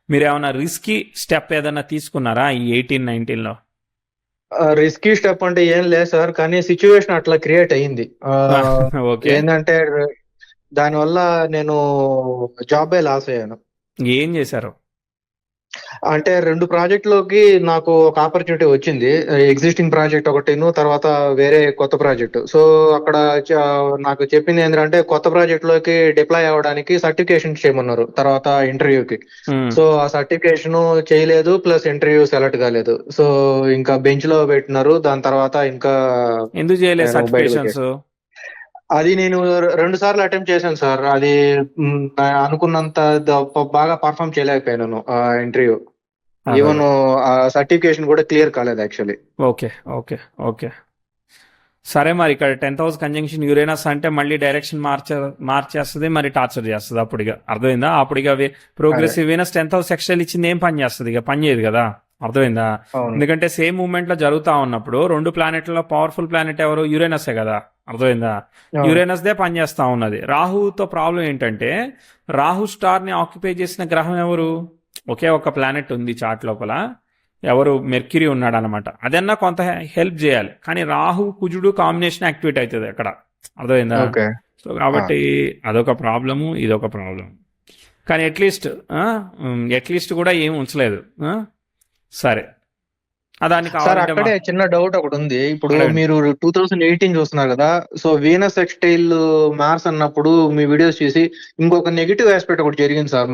మీరు ఏమైనా రిస్కీ స్టెప్ ఏదైనా తీసుకున్నారా ఈ 18-19లో? రిస్కీ స్టెప్ అంటే ఏం లేదు సార్, కానీ సిచ్యువేషన్ అట్లా క్రియేట్ అయ్యింది. ఓకే, ఏంటంటే దానివల్ల నేను జాబే లాస్ అయ్యాను. ఏం చేశారు? అంటే 2 ప్రాజెక్టులోకి నాకు ఒక ఆపర్చునిటీ వచ్చింది. ఎగ్జిస్టింగ్ ప్రాజెక్ట్ ఒకటిను, తర్వాత వేరే కొత్త ప్రాజెక్ట్. సో అక్కడ నాకు చెప్పింది ఏంటంటే కొత్త ప్రాజెక్ట్ లోకి డిప్లాయ్ అవ్వడానికి సర్టిఫికేషన్ చేయమన్నారు తర్వాత ఇంటర్వ్యూకి. సో ఆ సర్టిఫికేషన్ చేయలేదు, ప్లస్ ఇంటర్వ్యూ సెలెక్ట్ కాలేదు. సో ఇంకా బెంచ్ లో పెట్టినారు. దాని తర్వాత ఇంకా ఎందుకు చేయలేదు నేను బయటకు సర్టిఫికేషన్స్? వచ్చేసాను. అది నేను 2 సార్లు అటెంప్ట్ చేశాను సార్. అది అనుకున్నంత బాగా పర్ఫామ్ చేయలేకపోయాను ఆ ఇంటర్వ్యూ. ఈవెన్ ఆ సర్టిఫికేషన్ కూడా క్లియర్ కాలేదు యాక్చువల్లీ. ఓకే ఓకే ఓకే సరే, మరి ఇక్కడ 10th house కంజంక్షన్ యురేనస్ అంటే మళ్ళీ డైరెక్షన్ మార్చేస్తుంది, మరి టార్చర్ చేస్తుంది. అప్పుడుగా అర్థమైందా? అప్పుడుగా progressive venus 10th house sextile ఇచ్చింది, ఏం పని చేస్తుంది? ఇక పని చేయదు కదా. అర్థమైందా? అవును. ఎందుకంటే సేమ్ మూమెంట్ లో జరుగుతా ఉన్నప్పుడు 2 ప్లానెట్లలో పవర్ఫుల్ ప్లానెట్ ఎవరు? యురేనసే కదా. అర్థమైందా? అవును. యురేనస్ దే పనిచేస్తా ఉన్నది. రాహుతో ప్రాబ్లం ఏంటంటే రాహు స్టార్ ని ఆక్యుపై చేసిన గ్రహం ఎవరు? ఒకే ఒక ప్లానెట్ ఉంది చార్ట్ లోపల, ఎవరు? మెర్క్యూరీ ఉన్నాడు అనమాట. అదన్నా కొంత హెల్ప్ చేయాలి, కానీ రాహు కుజుడు కాంబినేషన్ యాక్టివేట్ అవుతుంది అక్కడ. అర్థమైందా? ఓకే. సో కాబట్టి అదొక ప్రాబ్లము, ఇదొక ప్రాబ్లం. కానీ అట్లీస్ట్ కూడా ఏం ఉంచలేదు. సరే, దాన్ని సార్ కావాలంటే అక్కడే చిన్న డౌట్ ఒకటి ఉంది. ఇప్పుడు అడగండి. మీరు 2018 చూస్తున్నారు కదా. సో వీనస్ సెక్స్టైల్ మార్స్ అన్నప్పుడు మీ వీడియోస్ చూసి ఇంకొక నెగిటివ్ ఆస్పెక్ట్ ఒకటి జరిగింది సార్.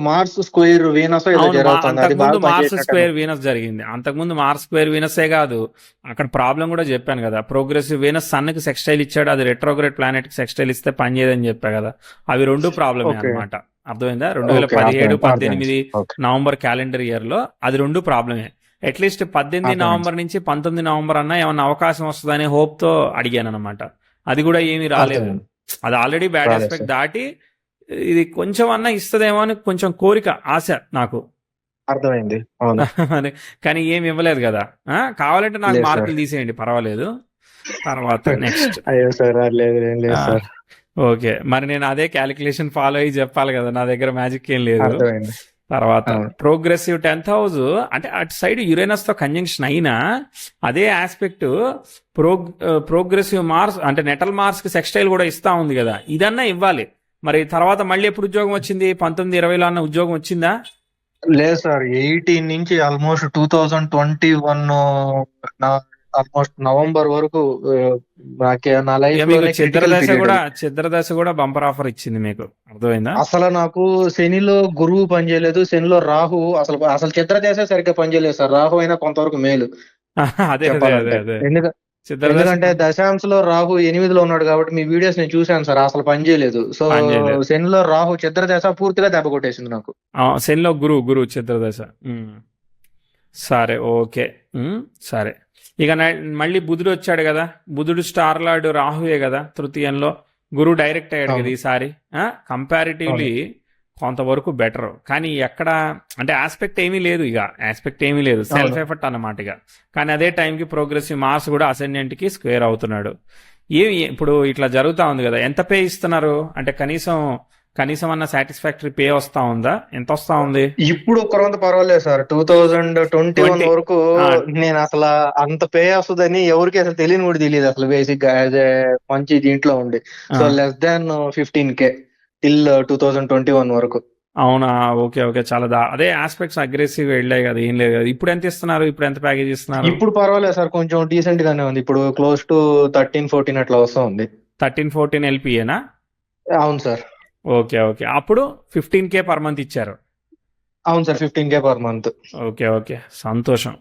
మార్స్ స్క్వేర్ వీనస్ ఏదో అవును, జరుగుతుంది. అది అంతకుముందు బాగా మార్స్ పనిచేసినట్టు. స్క్వేర్ వీనస్ జరిగింది. అంతకుముందు మార్స్ స్క్వేర్ వీనసే కాదు, అక్కడ ప్రాబ్లం కూడా చెప్పాను కదా. ప్రోగ్రెసివ్ వీనస్ సన్కి సెక్స్టైల్ ఇచ్చాడు, అది రెట్రోగ్రేడ్ ప్లానెట్ కి సెక్స్టైల్ ఇస్తే పని చేయదని చెప్పా కదా. అవి 2 ప్రాబ్లమే ఓకే. అనమాట. అర్థమైందా? ఓకే, 2017, అర్థమైంది. 18 ఓకే. నవంబర్ క్యాలెండర్ ఇయర్ లో అది 2 ప్రాబ్లమే. అట్లీస్ట్ 18 అర్థమైంది. నవంబర్ నుంచి 19 నవంబర్ అన్నా ఏమన్నా అవకాశం వస్తుందనే హోప్ తో అడిగాను అనమాట. అది కూడా ఏమీ రాలేదు. అర్థమైంది. అది ఆల్రెడీ బ్యాడ్ రాలేదు ఆస్పెక్ట్ సార్. దాటి ఇది కొంచెం అన్నా ఇస్తుందేమో అని కొంచెం కోరిక, ఆశ నాకు. అర్థమైంది. అవును. కానీ ఏమి ఇవ్వలేదు కదా. కావాలంటే నాకు లేదు సార్. మార్కులు తీసేయండి, పర్వాలేదు. తర్వాత నెక్స్ట్ అయ్యో సార్, లేదు ఏం లేదు సార్. ఓకే, మరి నేను అదే క్యాలిక్యులేషన్ ఫాలో అయ్యి చెప్పాలి కదా, నా దగ్గర మ్యాజిక్ ఏం లేదు. అర్థమైంది. తర్వాత అవును. ప్రోగ్రెసివ్ 10th house అంటే అటు సైడ్ యురేనస్ తో కంజంక్షన్ అయినా అదే ఆస్పెక్ట్ ప్రోగ్రెసివ్ మార్స్ అంటే నెటల్ మార్స్ కి సెక్స్టైల్ కూడా ఇస్తా ఉంది కదా. ఇదన్నా ఇవ్వాలి. మరి తర్వాత మళ్ళీ ఎప్పుడు ఉద్యోగం వచ్చింది? 19-20లో అన్న ఉద్యోగం వచ్చిందా? లేదు సార్, 18 నుంచి ఆల్మోస్ట్ 2021 ఆల్మోస్ట్ నవంబర్ వరకు నా ఇక లైఫ్ మీకు లోనే క్రిటికల్ పీరియడ్ అది. చిత్ర దశ కూడా బంపర్ ఆఫర్ ఇచ్చింది మీకు, అర్థమైందా? అసలు నాకు శనిలో గురువు పనిచేయలేదు, శనిలో రాహు అసలు అసలు చిత్రదేశ సరిగ్గా పనిచేయలేదు సార్. రాహు అయినా కొంతవరకు మేలు అదే అదే అదే చెప్పాలంటే. అదే. ఎందుకంటే చిత్ర దశ ఎందుకంటే దశాంశలో రాహు 8లో ఉన్నాడు కాబట్టి మీ వీడియోస్ నేను చూశాను సార్, అసలు పని చేయలేదు. సో పని చేయలేదు. శనిలో రాహు చిత్రదశ పూర్తిగా దెబ్బ కొట్టేసింది నాకు. శనిలో గురు చిత్ర దశ. సరే, ఓకే. సరే. ఇక మళ్ళీ బుధుడు వచ్చాడు కదా, బుధుడు స్టార్ లార్డ్ రాహుయే కదా తృతీయంలో, గురువు డైరెక్ట్ అయ్యాడు కదా అవును ఈసారి. కంపారిటివ్లీ అవును కొంతవరకు బెటర్, కానీ ఎక్కడ అంటే ఆస్పెక్ట్ ఏమీ లేదు, సెల్ఫ్ అవును ఎఫర్ట్ అన్నమాట ఇక. కానీ అదే టైంకి ప్రోగ్రెసివ్ మార్స్ కూడా అసెండెంట్కి స్క్వేర్ అవుతున్నాడు. ఇప్పుడు ఇట్లా జరుగుతా ఉంది కదా, ఎంత పే ఇస్తున్నారు అంటే కనీసం అన్న సాటిస్ఫాక్టరీ పే వస్తా ఉందా? ఎంత వస్తా ఉంది ఇప్పుడు కొంత పర్వాలేదు సార్. 2021 20? వరకు నేను అసలు అంత పే వస్తుందని ఎవరికి అసలు తెలియని కూడా తెలియదు అసలు, బేసిక్ గా యాజ్ ఏ మంచి దీంట్లో ఉండి. So less than 15K till 2021 వరకు. అవునా? ఓకే ఓకే, చాలా అదే ఆస్పెక్ట్స్ అగ్రెసివ్ వెళ్ళాయి కదా, ఏం లేదు కదా. ఇప్పుడు ఎంత ఇస్తున్నారు, ఇప్పుడు ఎంత ప్యాకేజ్ ఇస్తున్నారు? ఇప్పుడు పర్వాలేదు సార్, కొంచెం డీసెంట్ గానే ఉంది. ఇప్పుడు క్లోజ్ టు 13-14 అట్లా వస్తా ఉంది. 13-14 ఎల్పిఏనా? అవును సార్. Okay okay. అప్పుడు 15K పర్ మంత్ ఇచ్చారు. అవును sir, 15K per month. Okay okay, సంతోషం.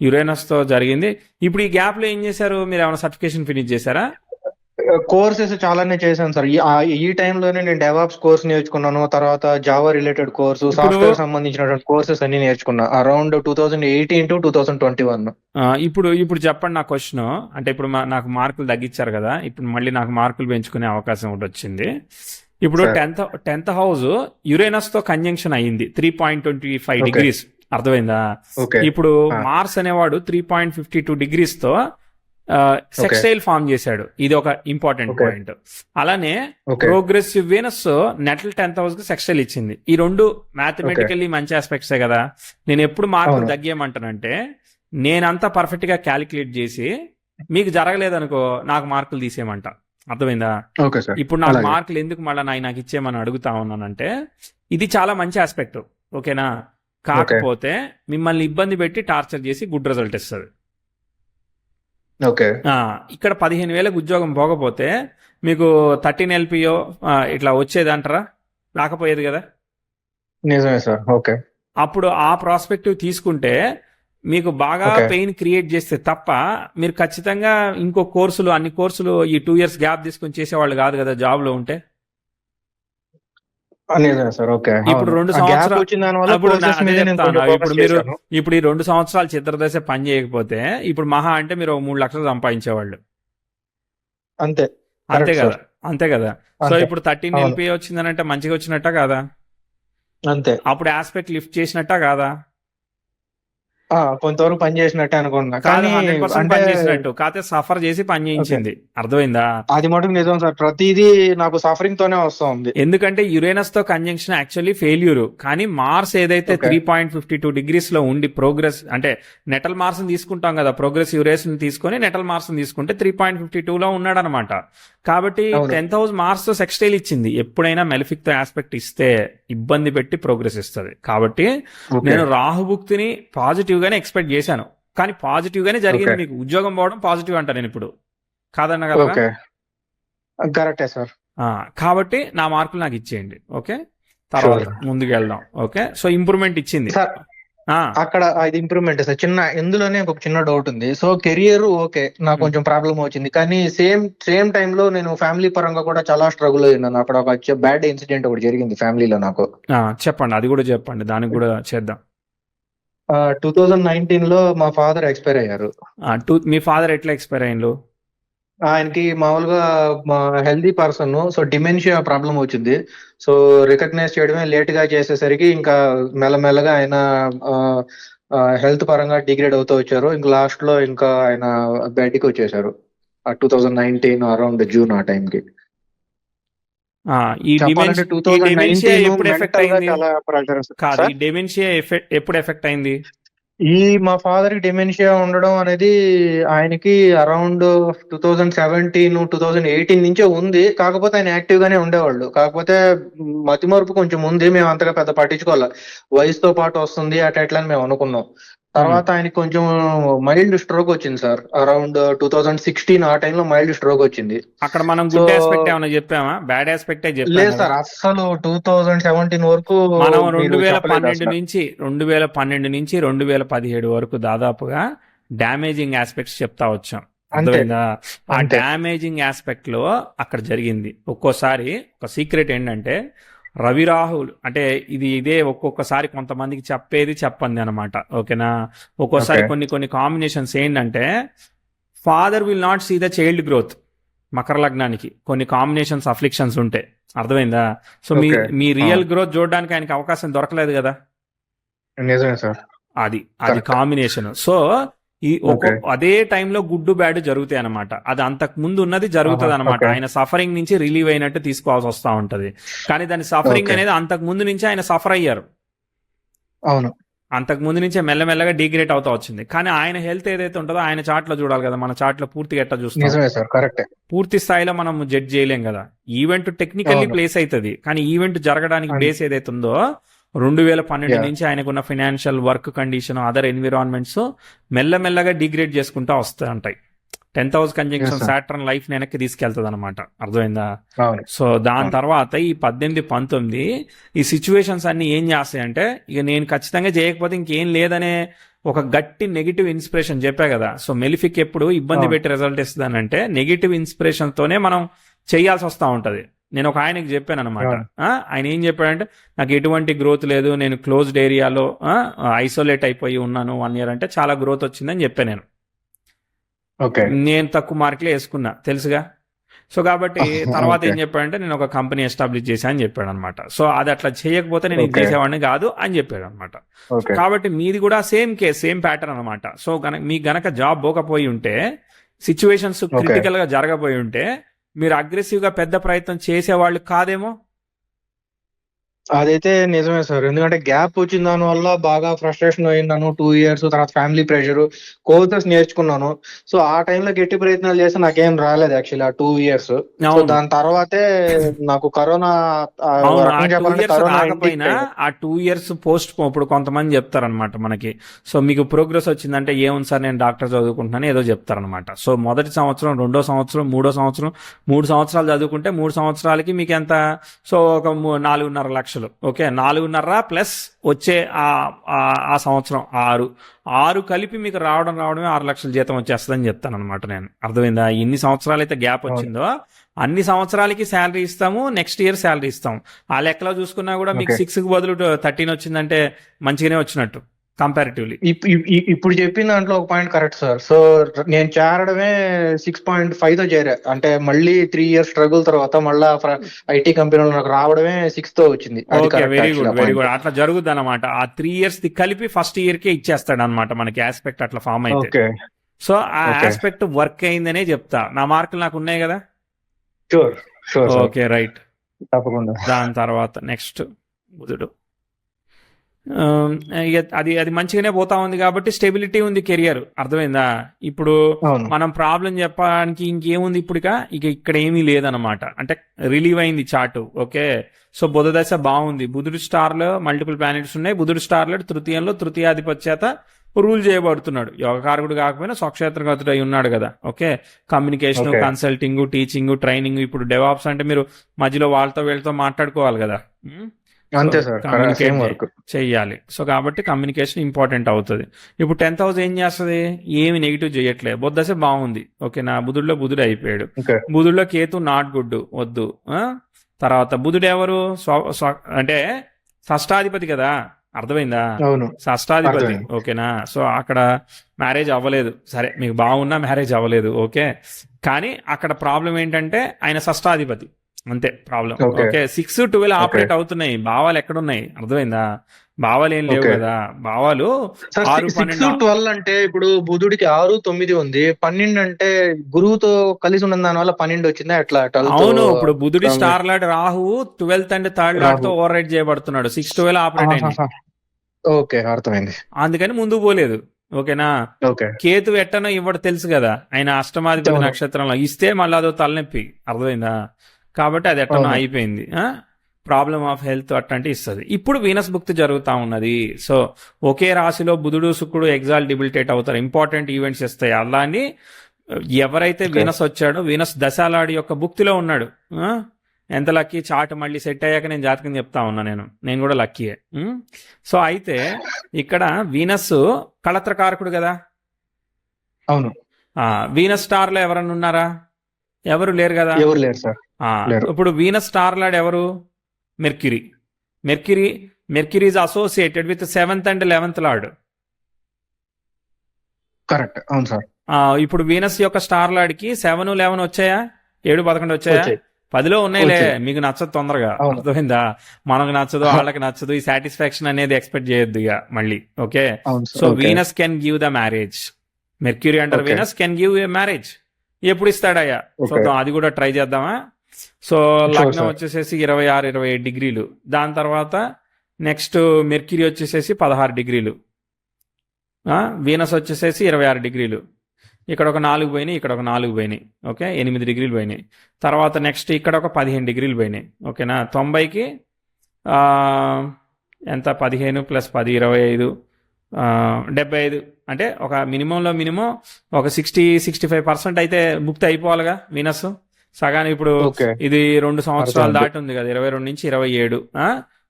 యురేనస్ తో జరిగింది. ఇప్పుడు ఈ గ్యాప్ లో ఏం చేశారు మీరు? ఏమైనా సర్టిఫికేషన్ ఫినిష్ చేశారా? కోర్సెస్ చాలానే చేశాను సార్. ఈ టైంలోనే నేను డెవాప్స్ కోర్స్ నేర్చుకున్నాను, తర్వాత జావా రిలేటెడ్ కోర్సు, ఇప్పుడు సాఫ్ట్వేర్ సంబంధించినటువంటి కోర్సెస్ అన్ని నేర్చుకున్నా అరౌండ్ 2018 to 2021. ఇప్పుడు చెప్పండి నా క్వశ్చన్. అంటే ఇప్పుడు నాకు మార్కులు తగ్గించారు కదా, ఇప్పుడు మళ్ళీ నాకు మార్కులు పెంచుకునే అవకాశం ఒకటి వచ్చింది. ఇప్పుడు సార్ 10th హౌస్ యురేనస్ తో కంజంక్షన్ అయ్యింది 3.25 ఓకే డిగ్రీస్, అర్థమైందా? ఓకే ఇప్పుడు మార్స్ అనేవాడు 3.52 డిగ్రీస్ తో ఓకే సెక్స్టైల్ ఫామ్ చేశాడు. ఇది ఒక ఇంపార్టెంట్ ఓకే పాయింట్. అలానే okay progressive Venus natal 10th house కి సెక్స్టైల్ ఇచ్చింది. ఈ రెండు ఓకే మ్యాథమెటికల్లీ మంచి ఆస్పెక్ట్సే కదా. నేను ఎప్పుడు మార్కులు అవును తగ్గేయమంటానంటే, నేనంతా పర్ఫెక్ట్ గా క్యాలిక్యులేట్ చేసి మీకు జరగలేదనుకో నాకు మార్కులు తీసేయమంట, అర్థమైందా? Okay sir. ఇప్పుడు నాకు అలాగే మార్కులు ఎందుకు మళ్ళీ నాకు ఇచ్చేయమని అడుగుతా ఉన్నానంటే, ఇది చాలా మంచి ఆస్పెక్ట్, ఓకేనా? ఓకే కాకపోతే మిమ్మల్ని ఇబ్బంది పెట్టి టార్చర్ చేసి గుడ్ రిజల్ట్ ఇస్తుంది. ఓకే ఇక్కడ 15,000 ఉద్యోగం పోకపోతే మీకు 13 ఎల్పిఓ ఇట్లా వచ్చేది అంటారా? రాకపోయేది కదా. నిజమే సార్. ఓకే అప్పుడు ఆ ప్రాస్పెక్టివ్ తీసుకుంటే మీకు బాగా ఓకే పెయిన్ క్రియేట్ చేస్తే తప్ప మీరు ఖచ్చితంగా ఇంకో అన్ని కోర్సులు ఈ 2 years గ్యాప్ తీసుకొని చేసేవాళ్ళు కాదు కదా జాబ్లో ఉంటే. నిజమే సార్. ఓకే ఇప్పుడు అవును, 2 ఆ గ్యాప్ సంవత్సరాలు వచ్చిన దాని వల్ల అప్పుడు కోర్సెస్ అదే మీద నేను చెప్తాను. కొంచెం ఇప్పుడు ఫోకస్ మీరు చేశాను. ఈ 2 సంవత్సరాలు చిత్రదశ పని చేయకపోతే ఇప్పుడు మహా అంటే మీరు 3 లక్షలు సంపాదించేవాళ్ళు, అంతే. అంతే కరెక్ట్ కదా, సార్. అంతే కదా. సో అంతే. ఇప్పుడు 13 అవును ఎల్పిఏ వచ్చిందనంటే మంచిగా వచ్చినట్ట కాదా? అంతే. అప్పుడు ఆస్పెక్ట్ లిఫ్ట్ చేసినట్ట కాదా? కొంతవరకు పని చేసినట్టే అనుకున్నా, కాదు, కానీ 100% అంటే పని చేసినట్టు. కాకపోతే సఫర్ చేసి పని ఓకే చేయించింది, అర్థమైందా? అది మటుకు నిజం సార్. ప్రతిదీ నాకు సఫరింగ్ తోనే వస్తా ఉంది. ఎందుకంటే యురేనస్ తో కంజంక్షన్ యాక్చువల్లీ ఫెయిల్యూర్, కానీ మార్స్ ఏదైతే ఓకే 3.52 డిగ్రీస్ లో ఉండి ప్రోగ్రెస్ అంటే నెటల్ మార్స్ తీసుకుంటాం కదా, ప్రోగ్రెస్ యురేస్ ని తీసుకొని నెటల్ మార్స్ తీసుకుంటే 3.52 లో ఉన్నాడనమాట. కాబట్టి అవును 10th హౌస్ మార్స్ తో సెక్స్టైల్ ఇచ్చింది. ఎప్పుడైనా మెలిఫిక్ తో ఆస్పెక్ట్ ఇస్తే ఇబ్బంది పెట్టి ప్రోగ్రెస్ ఇస్తుంది. కాబట్టి ఓకే నేను రాహుభుక్తిని పాజిటివ్ గానే ఎక్స్పెక్ట్ చేశాను, కానీ పాజిటివ్ గానే జరిగింది. ఓకే మీకు ఉద్యోగం పోవడం పాజిటివ్ అంట నేను ఇప్పుడు, కాదన్నగలరా? ఓకే కరెక్టే సార్. కాబట్టి నా మార్కులు నాకు ఇచ్చేయండి, ఓకే? షూర్ తర్వాత ముందుకు వెళ్దాం, ఓకే? సో ఇంప్రూవ్మెంట్ ఇచ్చింది. సార్. అక్కడ అది ఇంప్రూవ్మెంట్ సార్. ఇందులోనే ఒక చిన్న డౌట్ ఉంది. సో కెరియర్ ఓకే, నాకు కొంచెం ప్రాబ్లం వచ్చింది, కానీ సేమ్ టైంలో నేను ఫ్యామిలీ పరంగా కూడా చాలా స్ట్రగుల్ అయ్యాను. అక్కడ ఒక బ్యాడ్ ఇన్సిడెంట్ ఒకటి జరిగింది ఫ్యామిలీలో నాకు. చెప్పండి, అది కూడా చెప్పండి, దానికి కూడా చేద్దాం. 2019 లో మా ఫాదర్ ఎక్స్పైర్ అయ్యారు. మీ ఫాదర్ ఎట్లా ఎక్స్పైర్ అయ్యిండు? ఆయనకి మామూలుగా healthy person, so dementia problem వచ్చింది. సో రికగ్నైజ్ చేయడమే లేట్ గా చేసేసరికి ఇంకా మెల్లమెల్లగా ఆయన హెల్త్ పరంగా డిగ్రేడ్ అవుతూ వచ్చారు. ఇంకా లాస్ట్ లో ఇంకా ఆయన బయటికి వచ్చేసారు 2019 అరౌండ్ జూన్ ఆ టైంకి. ఈ చెప్పాలంటే డెమెన్షియా ఎప్పుడు ఎఫెక్ట్ మెంటల్ గా అయింది? చాలా ప్రెషర్. కాదు, ఈ డెమెన్షియా ఎప్పుడు ఎఫెక్ట్ అయింది? ఈ మా ఫాదర్ కి డిమెన్షియా ఉండడం అనేది ఆయనకి అరౌండ్ 2017 2018 నుంచే ఉంది. కాకపోతే ఆయన యాక్టివ్ గానే ఉండేవాళ్ళు. కాకపోతే మతిమరుపు కొంచెం ఉంది. మేము అంతగా పెద్ద పట్టించుకోవాలి. వయసుతో పాటు వస్తుంది అట్లా ఇట్లా అని మేము అనుకున్నాం. ఉమ్. తర్వాత ఆయనకి కొంచెం మైల్డ్ స్ట్రోక్ వచ్చింది సార్. అరౌండ్ 2016 ఆ టైంలో మైల్డ్ స్ట్రోక్ వచ్చింది. అక్కడ మనం సో గుడ్ ఆస్పెక్ట్ ఏమైనా చెప్పామా? బ్యాడ్ ఆస్పెక్టే చెప్పాం లేదు కదా. సార్, అస్సలు 2017 వరకు మనం మీరు చెప్పలేదు అసలు. 2012 నుంచి 2017 వరకు దాదాపుగా డ్యామేజింగ్ ఆస్పెక్ట్స్ చెప్తా వచ్చాం. అంతే అర్థమైందా? ఆ అంతే. డ్యామేజింగ్ ఆస్పెక్ట్ లో అక్కడ జరిగింది. ఒక్కోసారి ఒక సీక్రెట్ ఏంటంటే రవి రాహుల్ అంటే ఇదే ఒక్కొక్కసారి కొంతమందికి చెప్పేది చెప్పండి అనమాట. ఓకేనా? ఒక్కోసారి ఓకే కొన్ని కాంబినేషన్స్ ఏంటంటే father will not see the child growth. Makara లగ్నానికి కొన్ని కాంబినేషన్స్ అఫ్లిక్షన్స్ ఉంటాయి. అర్థమైందా? సో మీ ఓకే మీ రియల్ గ్రోత్ చూడడానికి ఆయనకి అవకాశం దొరకలేదు కదా. నిజమే సార్. అది కరెక్ట్. కాంబినేషన్. So okay. అదే టైంలో గుడ్డు బ్యాడ్ జరుగుతాయి అనమాట. అది అంతకు ముందు ఉన్నది జరుగుతుంది అనమాట. ఓకే. ఆయన సఫరింగ్ నుంచి రిలీవ్ అయినట్టు తీసుకోవాల్సి వస్తూ ఉంటది. కానీ దాని సఫరింగ్ ఓకే. అనేది అంతకు ముందు నుంచి ఆయన సఫర్ అయ్యారు. అవును. అంతకు ముందు నుంచే మెల్లమెల్లగా డిగ్రేట్ అవుతా వచ్చింది. కానీ ఆయన హెల్త్ ఏదైతే ఉంటుందో ఆయన చాట్లో చూడాలి కదా. మన చాట్లో పూర్తిగా ఎట్లా చూస్తాం? నిజమే సార్. కరెక్టే. పూర్తి స్థాయిలో మనం జడ్జ్ చేయలేం కదా. ఈవెంట్ టెక్నికల్లీ అవును. ప్లేస్ అవుతుంది, కానీ ఈవెంట్ జరగడానికి అన్- బేస్ ఏదైతే ఉందో 2012 యా. నుంచి ఆయనకున్న financial work condition other environments మెల్లమెల్లగా డిగ్రేడ్ చేసుకుంటూ వస్తూ ఉంటాయి. 10th house Yes, conjunction sir. Saturn life వెనక్కి తీసుకెళ్తుంది అనమాట. అర్థమైందా? అవును. సో దాని అవును. తర్వాత ఈ 18 19 ఈ సిచ్యువేషన్స్ అన్ని ఏం చేస్తాయంటే ఇక నేను ఖచ్చితంగా చేయకపోతే ఇంకేం లేదనే ఒక గట్టి నెగిటివ్ ఇన్స్పిరేషన్ చెప్పా కదా. సో మెలిఫిక్ ఎప్పుడు ఇబ్బంది అవును. పెట్టి రిజల్ట్ ఇస్తుందనంటే నెగిటివ్ ఇన్స్పిరేషన్ తోనే మనం చేయాల్సి వస్తూ ఉంటది. నేను ఒక ఆయనకి చెప్పాను అనమాట. అవును. ఆయన ఏం చెప్పాడంటే నాకు ఎటువంటి గ్రోత్ లేదు, నేను క్లోజ్డ్ ఏరియాలో ఐసోలేట్ అయిపోయి ఉన్నాను 1 year అంటే చాలా గ్రోత్ వచ్చిందని చెప్పాను నేను. ఓకే. నేను తక్కువ మార్కులే వేసుకున్నా తెలుసుగా. సో కాబట్టి తర్వాత ఓకే. ఏం చెప్పాడంటే నేను ఒక కంపెనీ ఎస్టాబ్లిష్ చేశా అని చెప్పాడు అనమాట. సో అది అట్లా చేయకపోతే నేను ఇది ఓకే. చేసేవాడిని కాదు అని చెప్పాడు అనమాట. ఓకే. కాబట్టి మీది కూడా సేమ్ కేస్ సేమ్ ప్యాటర్న్ అనమాట. సో మీకు గనక జాబ్ పోకపోయి ఉంటే, సిచ్యువేషన్స్ ఓకే. క్రిటికల్ గా జరగబోయి ఉంటే మీరు అగ్రెసివ్ గా పెద్ద ప్రయత్నం చేసేవాళ్ళు కాదేమో. అదైతే నిజమే సార్. ఎందుకంటే గ్యాప్ వచ్చిన దాని వల్ల బాగా ఫ్రస్ట్రేషన్ అయ్యిందాను. 2 years తర్వాత ఫ్యామిలీ ప్రెషర్, కోర్సెస్ నేర్చుకున్నాను. సో ఆ టైంలో గట్టి ప్రయత్నాలు చేస్తే నాకేం రాలేదు యాక్చువల్లీ ఆ 2 years. సో అవును దాని తర్వాతే నాకు కరోనా, అవును. ఆ రకంగా 2 చెప్పాలంటే years కరోనా ఇంటికి రాకపోయినా ఆ 2 years పోస్ట్ ఇప్పుడు కొంతమంది చెప్తారనమాట మనకి. సో మీకు ప్రోగ్రెస్ వచ్చిందంటే ఏముంది సార్ నేను డాక్టర్ చదువుకుంటున్నాను ఏదో చెప్తారనమాట. సో మొదటి సంవత్సరం, 2వ సంవత్సరం, 3వ సంవత్సరం, 3 సంవత్సరాలు చదువుకుంటే 3 సంవత్సరాలకి మీకు ఎంత? సో ఒక 4.5 లక్షలు. ఓకే, 4.5 ప్లస్ వచ్చే ఆ సంవత్సరం 6 కలిపి మీకు రావడమే 6 లక్షల జీతం వచ్చేస్తుందని చెప్తాను అనమాట నేను. అర్థమైందా? ఎన్ని సంవత్సరాలు అయితే గ్యాప్ అవును. వచ్చిందో అన్ని సంవత్సరాలకి శాలరీ ఇస్తాము, నెక్స్ట్ ఇయర్ శాలరీ ఇస్తాం. ఆ లెక్కలో చూసుకున్నా కూడా మీకు ఓకే. 6కి బదులు 13 వచ్చిందంటే మంచిగానే వచ్చినట్టు కంపారిటివ్లీ. ఇప్పుడు చెప్పిన దాంట్లో ఒక పాయింట్ కరెక్ట్ సార్. సో నేను చేరడమే 6.5 తో చేరా. అంటే మళ్ళీ 3 years స్ట్రగుల్ తర్వాత మళ్ళా ఐటీ కంపెనీలో నాకు రావడమే 6 తో వచ్చింది. అది okay, correct very actually good ఆ వెరీ పాయింట్. గుడ్. అట్లా జరుగుద్ది అనమాట. ఆ 3 years ది కలిపి ఫస్ట్ ఇయర్కే ఇచ్చేస్తాడు అనమాట మనకి ఆస్పెక్ట్ అట్లా ఫామ్ అయితే. ఓకే. సో ఆ ఓకే. ఆస్పెక్ట్ వర్క్ అయిందనే చెప్తా. నా మార్కులు నాకు ఉన్నాయి కదా. Sure sure sir. Okay right. తప్పకుండా. దాని తర్వాత నెక్స్ట్ బుధుడు. ఇక అది మంచిగానే పోతా ఉంది కాబట్టి స్టెబిలిటీ ఉంది కెరియర్. అర్థమైందా? ఇప్పుడు అవును. మనం ప్రాబ్లం చెప్పడానికి ఇంకేముంది ఇప్పుడు ఇక ఇక్కడ ఏమీ లేదనమాట. అంటే రిలీవ్ అయింది చార్ట్. ఓకే, సో బుధ దశ బాగుంది. బుధుడు స్టార్ లో మల్టిపుల్ ప్లానెట్స్ ఉన్నాయి. బుధుడు స్టార్ లో తృతీయాధిపత్యత రూల్ చేయబడుతున్నాడు. యోగకారకుడు కాకపోయినా స్వక్షేత్రగతుడు అయి ఉన్నాడు కదా. Okay, communication, okay. Consulting, teaching, training. ఇప్పుడు డెవాప్స్ అంటే మీరు మధ్యలో వీళ్ళతో మాట్లాడుకోవాలి కదా. అంతే సార్. Same communicate work. చెయ్యాలి. సో కాబట్టి కమ్యూనికేషన్ ఇంపార్టెంట్ అవుతుంది. ఇప్పుడు 10th హౌస్ ఏం చేస్తుంది? ఏమి నెగిటివ్ చేయట్లేదు. బుధ దశ బాగుంది. ఓకేనా? బుధుడు అయిపోయాడు. ఓకే. బుధుడిలో కేతు నాట్ గుడ్, వద్దు. తర్వాత బుధుడు ఎవరు? అంటే షష్టాధిపతి కదా. అర్థమైందా? అవును. షష్టాధిపతి. అర్థమైంది. ఓకేనా? సో అక్కడ మ్యారేజ్ అవ్వలేదు. సరే మీకు బాగున్నా మ్యారేజ్ అవ్వలేదు. ఓకే, కానీ అక్కడ ప్రాబ్లం ఏంటంటే ఆయన షష్టాధిపతి, అంతే ప్రాబ్లం. ఓకే. ఓకే, 6 12 ఆపరేట్ అవుతున్నాయి. భావాలు ఎక్కడున్నాయి? అర్థమైందా? భావాలు ఏం లేవు ఓకే. కదా. భావాలు సార్ 6 6 12 12 అంటే ఇప్పుడు బుధుడికి 6 9 ఉంది. 12 అంటే గురువుతో కలిసి ఉన్న దాని వల్ల 12 వచ్చిందా ఎట్లా? 12 తో అవును. ఇప్పుడు బుధుడి స్టార్ లాడ్ రాహువు 12th అండ్ 3rd లాడ్ తో రాహు. ఓవర్ రైడ్ చేయబడుతున్నాడు. 6 12 ఆపరేట్ అయింది. ఆహాహా. ఓకే, అర్థమైంది. అందుకని ముందుకు పోలేదు. ఓకేనా. ఓకే. కేతు ఎట్టనో ఇవ్వడు తెలుసు కదా, ఆయన అష్టమాధిపతి అవును. నక్షత్రంలో ఇస్తే మళ్ళీ అదో తలనొప్పి, అర్థమైందా. కాబట్టి అది ఎట్టనో అవును. అయిపోయింది. ప్రాబ్లమ్ ఆఫ్ హెల్త్ అట్లాంటి ఇస్తుంది. ఇప్పుడు వీనస్ భుక్తి జరుగుతూ ఉన్నది. సో ఒకే రాశిలో బుధుడు శుక్రుడు ఎగ్జాల్ డిబిలిటేట్ అవుతారు, ఇంపార్టెంట్ ఈవెంట్స్ ఇస్తాయి. అలాని ఎవరైతే ఓకే. వీనస్ వచ్చాడో, వీనస్ దశాలాడి యొక్క భుక్తిలో ఉన్నాడు. ఆ? ఎంత లక్కీ. చార్ట్ మళ్ళీ సెట్ అయ్యాక నేను జాతకం చెప్తా ఉన్నా, నేను కూడా లక్కీయే. సో అయితే ఇక్కడ వీనస్ కళత్రకారకుడు కదా. అవును. వీనస్ స్టార్లో ఎవరన్నా ఉన్నారా? ఎవరు లేరు కదా. ఎవరు లేరు సార్, లేరు. ఇప్పుడు వీనస్ స్టార్ లాడ్ ఎవరు? Mercury. Mercury is associated with 7th and 11th lord. Correct, అవును సార్. ఇప్పుడు వీనస్ యొక్క స్టార్ లార్డ్కి 7, 11 వచ్చాయా? 7, 11 వచ్చాయా? వచ్చాయి. 10లో ఉన్నాయిలే. వచ్చాయి. మీకు నచ్చదు తొందరగా, అవును. అర్థమైందా. మనకు నచ్చదు, వాళ్ళకి నచ్చదు. ఈ సాటిస్ఫాక్షన్ అనేది ఎక్స్పెక్ట్ చేయొద్దు ఇక మళ్ళీ. ఓకే. అవును so sir. Okay. Venus can give the marriage. Mercury under okay. Venus can give a marriage. ఎప్పుడు ఇస్తాడయ్యా? ఓకే. చూద్దాం, అది కూడా ట్రై చేద్దామా. సో Sure, లగ్నం sir. వచ్చేసేసి 26, 27 డిగ్రీలు. దాని తర్వాత నెక్స్ట్ మెర్క్యూరీ వచ్చేసేసి 16 డిగ్రీలు. వీనస్ వచ్చేసేసి 26 డిగ్రీలు. ఇక్కడ ఒక 4 పోయినాయి, ఇక్కడ ఒక 4 పోయినాయి. ఓకే, 8 డిగ్రీలు పోయినాయి. తర్వాత నెక్స్ట్ ఇక్కడ ఒక 15 డిగ్రీలు పోయినాయి. ఓకేనా. 90కి ఎంత? 15 + 10 25, 75. అంటే ఒక మినిమంలో మినిమం ఒక 60-65% అయితే ముక్తి అయిపోవాలిగా వీనస్. సగానికి ఇప్పుడు ఓకే. ఇది 2 సంవత్సరాలు అర్థమైంది. దాటి ఉంది కదా, 22 నుంచి 27.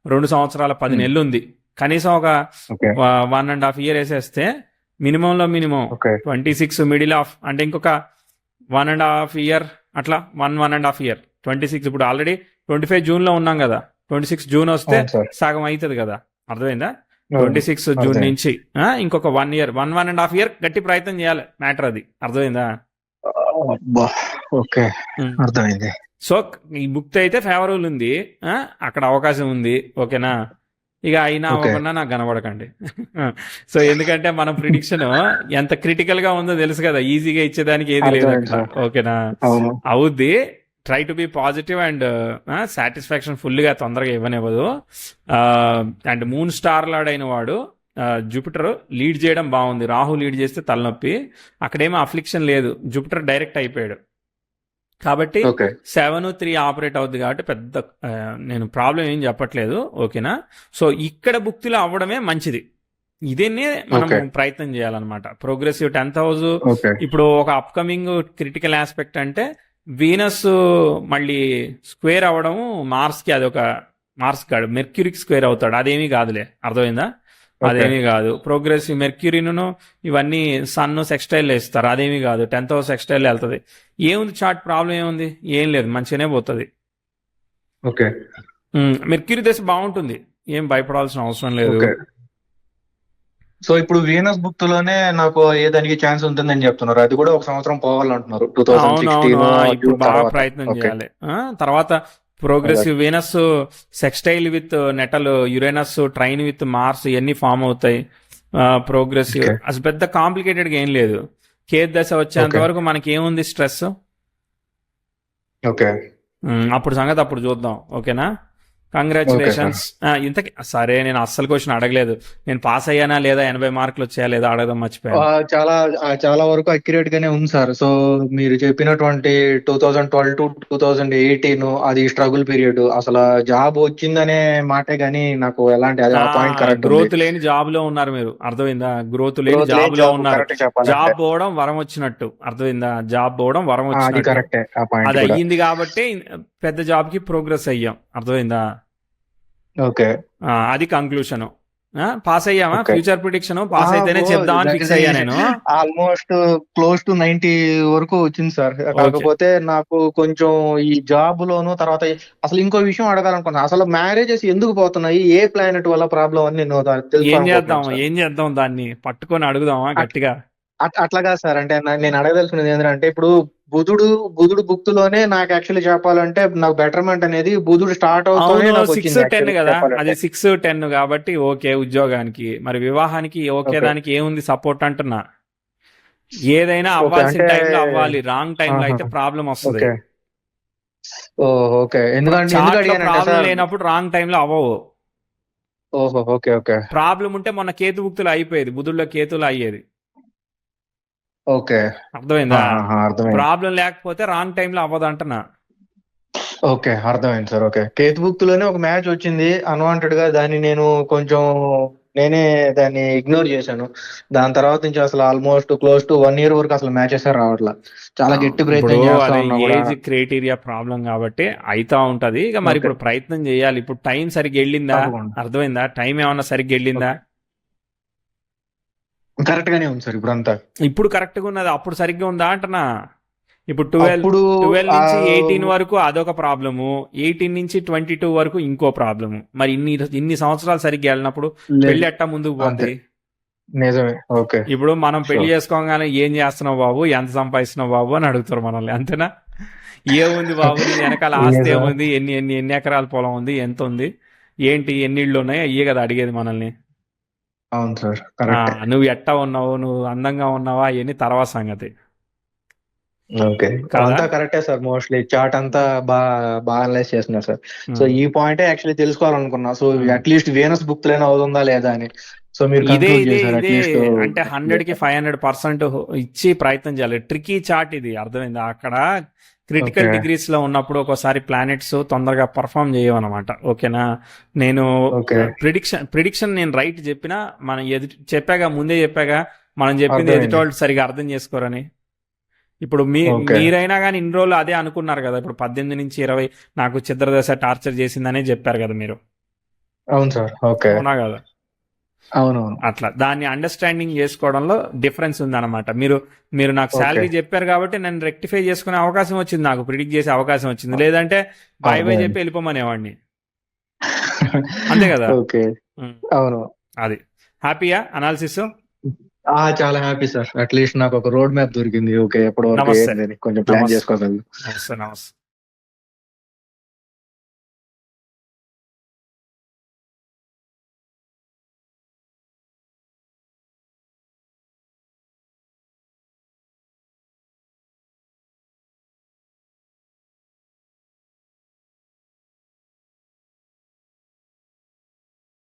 2 సంవత్సరాల 10 నెలలు ఉంది. కనీసం ఒక ఓకే. 1.5 year వేసేస్తే మినిమంలో మినిమం ఓకే. 26 మిడిల్ ఆఫ్, అంటే ఇంకొక 1.5 year, అట్లా 1.5 year. 26 ఇప్పుడు ఆల్రెడీ 25 జూన్లో ఉన్నాం కదా. 26 జూన్ వస్తే అవును సార్. సగం అవుతుంది కదా, అర్థమైందా. అవును. 26 జూన్ అర్థమైంది. నుంచి ఇంకొక 1 year, 1.5 year గట్టి ప్రయత్నం చేయాలి. మ్యాటర్ అది, అర్థమైందా. అబ్బా, ఓకే, అర్థమైంది. సో ఈ భుక్తి అయితే ఫేవరబుల్ ఉంది. అక్కడ అవకాశం ఉంది. ఓకేనా. ఇక అయినా ఓకే. అవ్వకుండా నాకు కనబడకండి. సో ఎందుకంటే మన ప్రిడిక్షన్ ఎంత క్రిటికల్ గా ఉందో తెలుసు కదా, ఈజీగా ఇచ్చేదానికి ఏది లేదు అర్థమైంది అక్కడ. సార్. ఓకేనా. అవును. అవుద్ది. Try to be positive and satisfaction ఫుల్గా తొందరగా ఇవ్వనివ్వదు. అండ్ మూన్ స్టార్ లాడ్ అయిన వాడు జూపిటర్ లీడ్ చేయడం బాగుంది. రాహు లీడ్ చేస్తే తలనొప్పి. అక్కడేమో అఫ్లిక్షన్ లేదు, జూపిటర్ డైరెక్ట్ అయిపోయాడు. కాబట్టి ఓకే. 7-3 ఆపరేట్ అవుద్ది కాబట్టి పెద్ద నేను ప్రాబ్లం ఏం చెప్పట్లేదు. ఓకేనా. సో ఇక్కడ భుక్తిలో అవ్వడమే మంచిది. ఇదేనే మనం ఓకే. ప్రయత్నం చేయాలన్నమాట. Progressive 10th house. ఓకే. ఇప్పుడు ఒక అప్కమింగ్ క్రిటికల్ ఆస్పెక్ట్ అంటే వీనస్ మళ్ళీ స్క్వేర్ అవ్వడం మార్స్కి. అదొక మార్స్ కాడు, మెర్క్యూరీకి స్క్వేర్ అవుతాడు. అదేమీ కాదులే, అర్థమైందా. ఓకే. అదేమీ కాదు. ప్రోగ్రెసివ్ మెర్క్యూరీను ఇవన్నీ సన్ సెక్స్టైల్ ఇస్తారు, అదేమీ కాదు. 10th house సెక్స్టైల్ వెళ్తుంది. ఏముంది చార్ట్, ప్రాబ్లం ఏముంది? ఏం లేదు, మంచిగానే పోతుంది. ఓకే. మెర్క్యూరీ దశ బాగుంటుంది, ఏం భయపడాల్సిన అవసరం లేదు. ఓకే. సో ఇప్పుడు వీనస్ భుక్తిలోనే నాకు ఏ దానికి ఛాన్స్ ఉంటుందని చెప్తున్నారు. అది కూడా 1 సంవత్సరం పోవాలంటున్నారు. 2016 అవునవును, ఇప్పుడు జూన్ బాగా తర్వాత. ప్రయత్నం ఓకే. చేయాలి. తర్వాత progressive Venus sextile with natal, Uranus trine with Mars, ఇవన్నీ ఫామ్ అవుతాయి. Progressive okay. అసలు పెద్ద కాంప్లికేటెడ్గా ఏం లేదు. కేతు దశ వచ్చేంత ఓకే. వరకు మనకి ఏముంది స్ట్రెస్. ఓకే. అప్పుడు సంగతి అప్పుడు చూద్దాం. ఓకేనా. కంగ్రాచులేషన్స్. ఇంతకీ సరే, నేను అస్సలు క్వశ్చన్ అడగలేదు. నేను పాస్ అయ్యానా లేదా, 80 మార్కులు వచ్చాయా లేదా అడగడం మర్చిపోయాను. చాలా వరకు అక్యురేట్ గానే ఉంది సార్. సో మీరు చెప్పినటువంటి 2012 to 2018 అది స్ట్రగుల్ పీరియడ్. అసలు జాబ్ వచ్చిందనే మాటే గానీ నాకు ఎలాంటి అది ఆ పాయింట్ కరెక్ట్ గ్రోత్ లేని జాబ్ లో ఉన్నారు మీరు, అర్థమైందా. గ్రోత్ లేని జాబ్ లో ఉన్నారు. కరెక్ట్ చెప్పాలి. జాబ్ పోవడం వరం వచ్చినట్టు, అర్థమైందా. జాబ్ పోవడం వరం అది వచ్చినట్టు. కరెక్టే, ఆ పాయింట్ అది కూడా. అయ్యింది కాబట్టి పెద్ద జాబ్ కి ప్రోగ్రెస్ అయ్యాం, అర్థమైందా. ఓకే. అది కంక్లూషన్. పాస్ అయ్యామా? Okay. ఫ్యూచర్ ప్రిడిక్షన్ పాస్ అయితేనే చెప్దామని ఫిక్స్ అయ్యా నేను. ఆల్మోస్ట్ క్లోజ్ టు 90 వరకు వచ్చింది సార్. కాకపోతే నాకు కొంచెం ఈ జాబ్ లోను తర్వాత అసలు ఇంకో విషయం అడగాలనుకున్నా. అసలు మ్యారేజెస్ ఎందుకు పోతున్నాయి, ఏ ప్లానెట్ వల్ల ప్రాబ్లం అని నేను ఏం చేద్దాం దాన్ని పట్టుకొని అడుగుదామా గట్టిగా. అట్లాగా సార్. అంటే నేను అడగదలుచుకున్నది ఏంటంటే, ఇప్పుడు బుధుడు భుక్తిలోనే నాకు యాక్చువల్లీ చెప్పాలంటే నాకు బెటర్మెంట్ అనేది బుధుడు స్టార్ట్ అవుతూనే నాకు 6, వచ్చింది 10 కదా. చెప్పాలంటే. అది 6, 10 కాబట్టి ఓకే ఉద్యోగానికి. మరి వివాహానికి ఓకే, Okay. దానికి ఏముంది సపోర్ట్ అంటున్నా. ఏదైనా Okay, అవ్వాల్సిన అంటే- టైంలో అవ్వాలి, రాంగ్ టైంలో ఆహా. అయితే ప్రాబ్లం వస్తుంది. ఓకే. ఓకే. ఎందుకంటే చార్ట్ లో అడిగానంటే ప్రాబ్లం సార్, లేనప్పుడు రాంగ్ టైంలో అవ్వవు. ఓహో, ఓకే ఓకే ప్రాబ్లం ఉంటే మొన్న కేతుభుక్తులు అయిపోయేది, బుధుల్లో కేతులు అయ్యేది. ఓకే. అర్థమైందా? అర్థమైంది. ప్రాబ్లం లేకపోతే రాంగ్ టైంలో అవ్వదు అంటున్నా. ఓకే, అర్థమైంది సార్. ఓకే, కేతుబుక్తులోనే ఒక మ్యాచ్ వచ్చింది అన్వాంటెడ్ గా, దాన్ని నేను కొంచెం నేనే దాన్ని ఇగ్నోర్ చేశాను. దాని తర్వాత నుంచి అసలు ఆల్మోస్ట్ క్లోజ్ టు 1 year వరకు అసలు మ్యాచెస్ రావట్లా. చాలా గట్టి ఇప్పుడు ప్రయత్నం చేస్తా అది ఉన్నా కూడా. ఏజ్ క్రైటీరియా ప్రాబ్లం కాబట్టి అయితా ఉంటది. ఇక మరి ఓకే, ఇప్పుడు ప్రయత్నం చేయాలి. ఇప్పుడు టైం సరిగ్గా వెళ్ళిందా? తప్పకుండా. అర్థమైందా? టైం ఏమన్నా సరిగ్గా వెళ్ళిందా? కరెక్ట్ గానే ఉంది సార్ ఇప్పుడు అంతా. ఇప్పుడు కరెక్ట్గా ఉన్నది, అప్పుడు సరిగ్గా ఉందా అంటున్నా. ఇప్పుడు 12 అప్పుడు 12 ఆ, నుంచి 18 వరకు అదొక ప్రాబ్లము, 18 నుంచి 22 వరకు ఇంకో ప్రాబ్లము. మరి ఇన్ని సంవత్సరాలు సరిగ్గా వెళ్ళినప్పుడు లేదు, పెళ్లి ఎట్టా ముందుకు అంతే, పోద్ది? నిజమే. ఓకే, ఇప్పుడు మనం పెళ్లి షూర్. చేసుకోగానే ఏం చేస్తున్నావు బాబు, ఎంత సంపాదిస్తున్నావు బాబు అని అడుగుతారు మనల్ని, అంతేనా? ఏముంది బాబు నీ వెనకాల ఆస్తి నిజమే. ఏముంది, ఎన్ని ఎన్ని ఎన్ని ఎకరాల పొలం ఉంది, ఎంత ఉంది, ఏంటి, ఎన్ని ఇళ్ళు ఉన్నాయి, అయ్యే కదా అడిగేది మనల్ని. అవును సార్, కరెక్ట్. నువ్వు ఎట్టా ఉన్నావు, నువ్వు అందంగా ఉన్నావా, అవన్నీ తర్వాత సంగతి ఓకే, కదా. అంతా కరెక్టే సార్. మోస్ట్లీ చార్ట్ అంతా బాగా అనలైజ్ చేస్తున్నారు సార్. సో ఉమ్, ఈ పాయింటే యాక్చువల్లీ తెలుసుకోవాలనుకున్నా. సో ఉమ్. అట్లీస్ట్ వీనస్ బుక్ లైన్ అవుతుందా లేదా అని. సో మీరు ఇదే కన్క్లూడ్ ఇదే చేశారు ఇదే అట్లీస్ట్. అంటే 100కి 500% ఇచ్చి ప్రయత్నం చేయాలి. ట్రికీ చార్ట్ ఇది, అర్థమైందా? అక్కడ క్రిటికల్ ఓకే, డిగ్రీస్ లో ఉన్నప్పుడు ఒక్కోసారి ప్లానెట్స్ తొందరగా పర్ఫామ్ చేయవన్నమాట. ఓకేనా? నేను ఓకే, ప్రిడిక్షన్ నేను రైట్ చెప్పినా, మనం చెప్పాగా, ముందే చెప్పాగా, మనం చెప్పింది అర్థమైంది. ఎదుటోళ్ళు సరిగా అర్థం చేసుకోరని. ఇప్పుడు ఓకే, మీరైనా కానీ ఇన్ని రోజులు అదే అనుకున్నారు కదా. ఇప్పుడు 18 నుంచి 20 నాకు చిత్రదశ టార్చర్ చేసిందనే చెప్పారు కదా మీరు, అవును సార్. ఓకే, అవునా కదా? అవునవును. అట్లా దాన్ని అండర్స్టాండింగ్ చేసుకోవడంలో డిఫరెన్స్ ఉందన్నమాట. మీరు నాకు ఓకే, శాలరీ చెప్పారు కాబట్టి నేను రెక్టిఫై చేసుకునే అవకాశం వచ్చింది, నాకు ప్రిడిక్ట్ చేసే అవకాశం వచ్చింది. లేదంటే బాయ్ బాయ్ అర్థమైంది. చెప్పి వెళ్ళిపోమనేవాడిని, అంతే కదా. ఓకే, ఉమ్, అవును. అది హ్యాపీయా అనాలిసిస్. చాలా హ్యాపీ సార్. అట్లీస్ట్ నాకు ఒక రోడ్ మ్యాప్ దొరికింది. ఓకే, ఎప్పటి వరకు నమస్తే, ఏందని కొంచెం ప్లాన్ నమస్తే, చేసుకోగలను. నమస్తే, నమస్తే.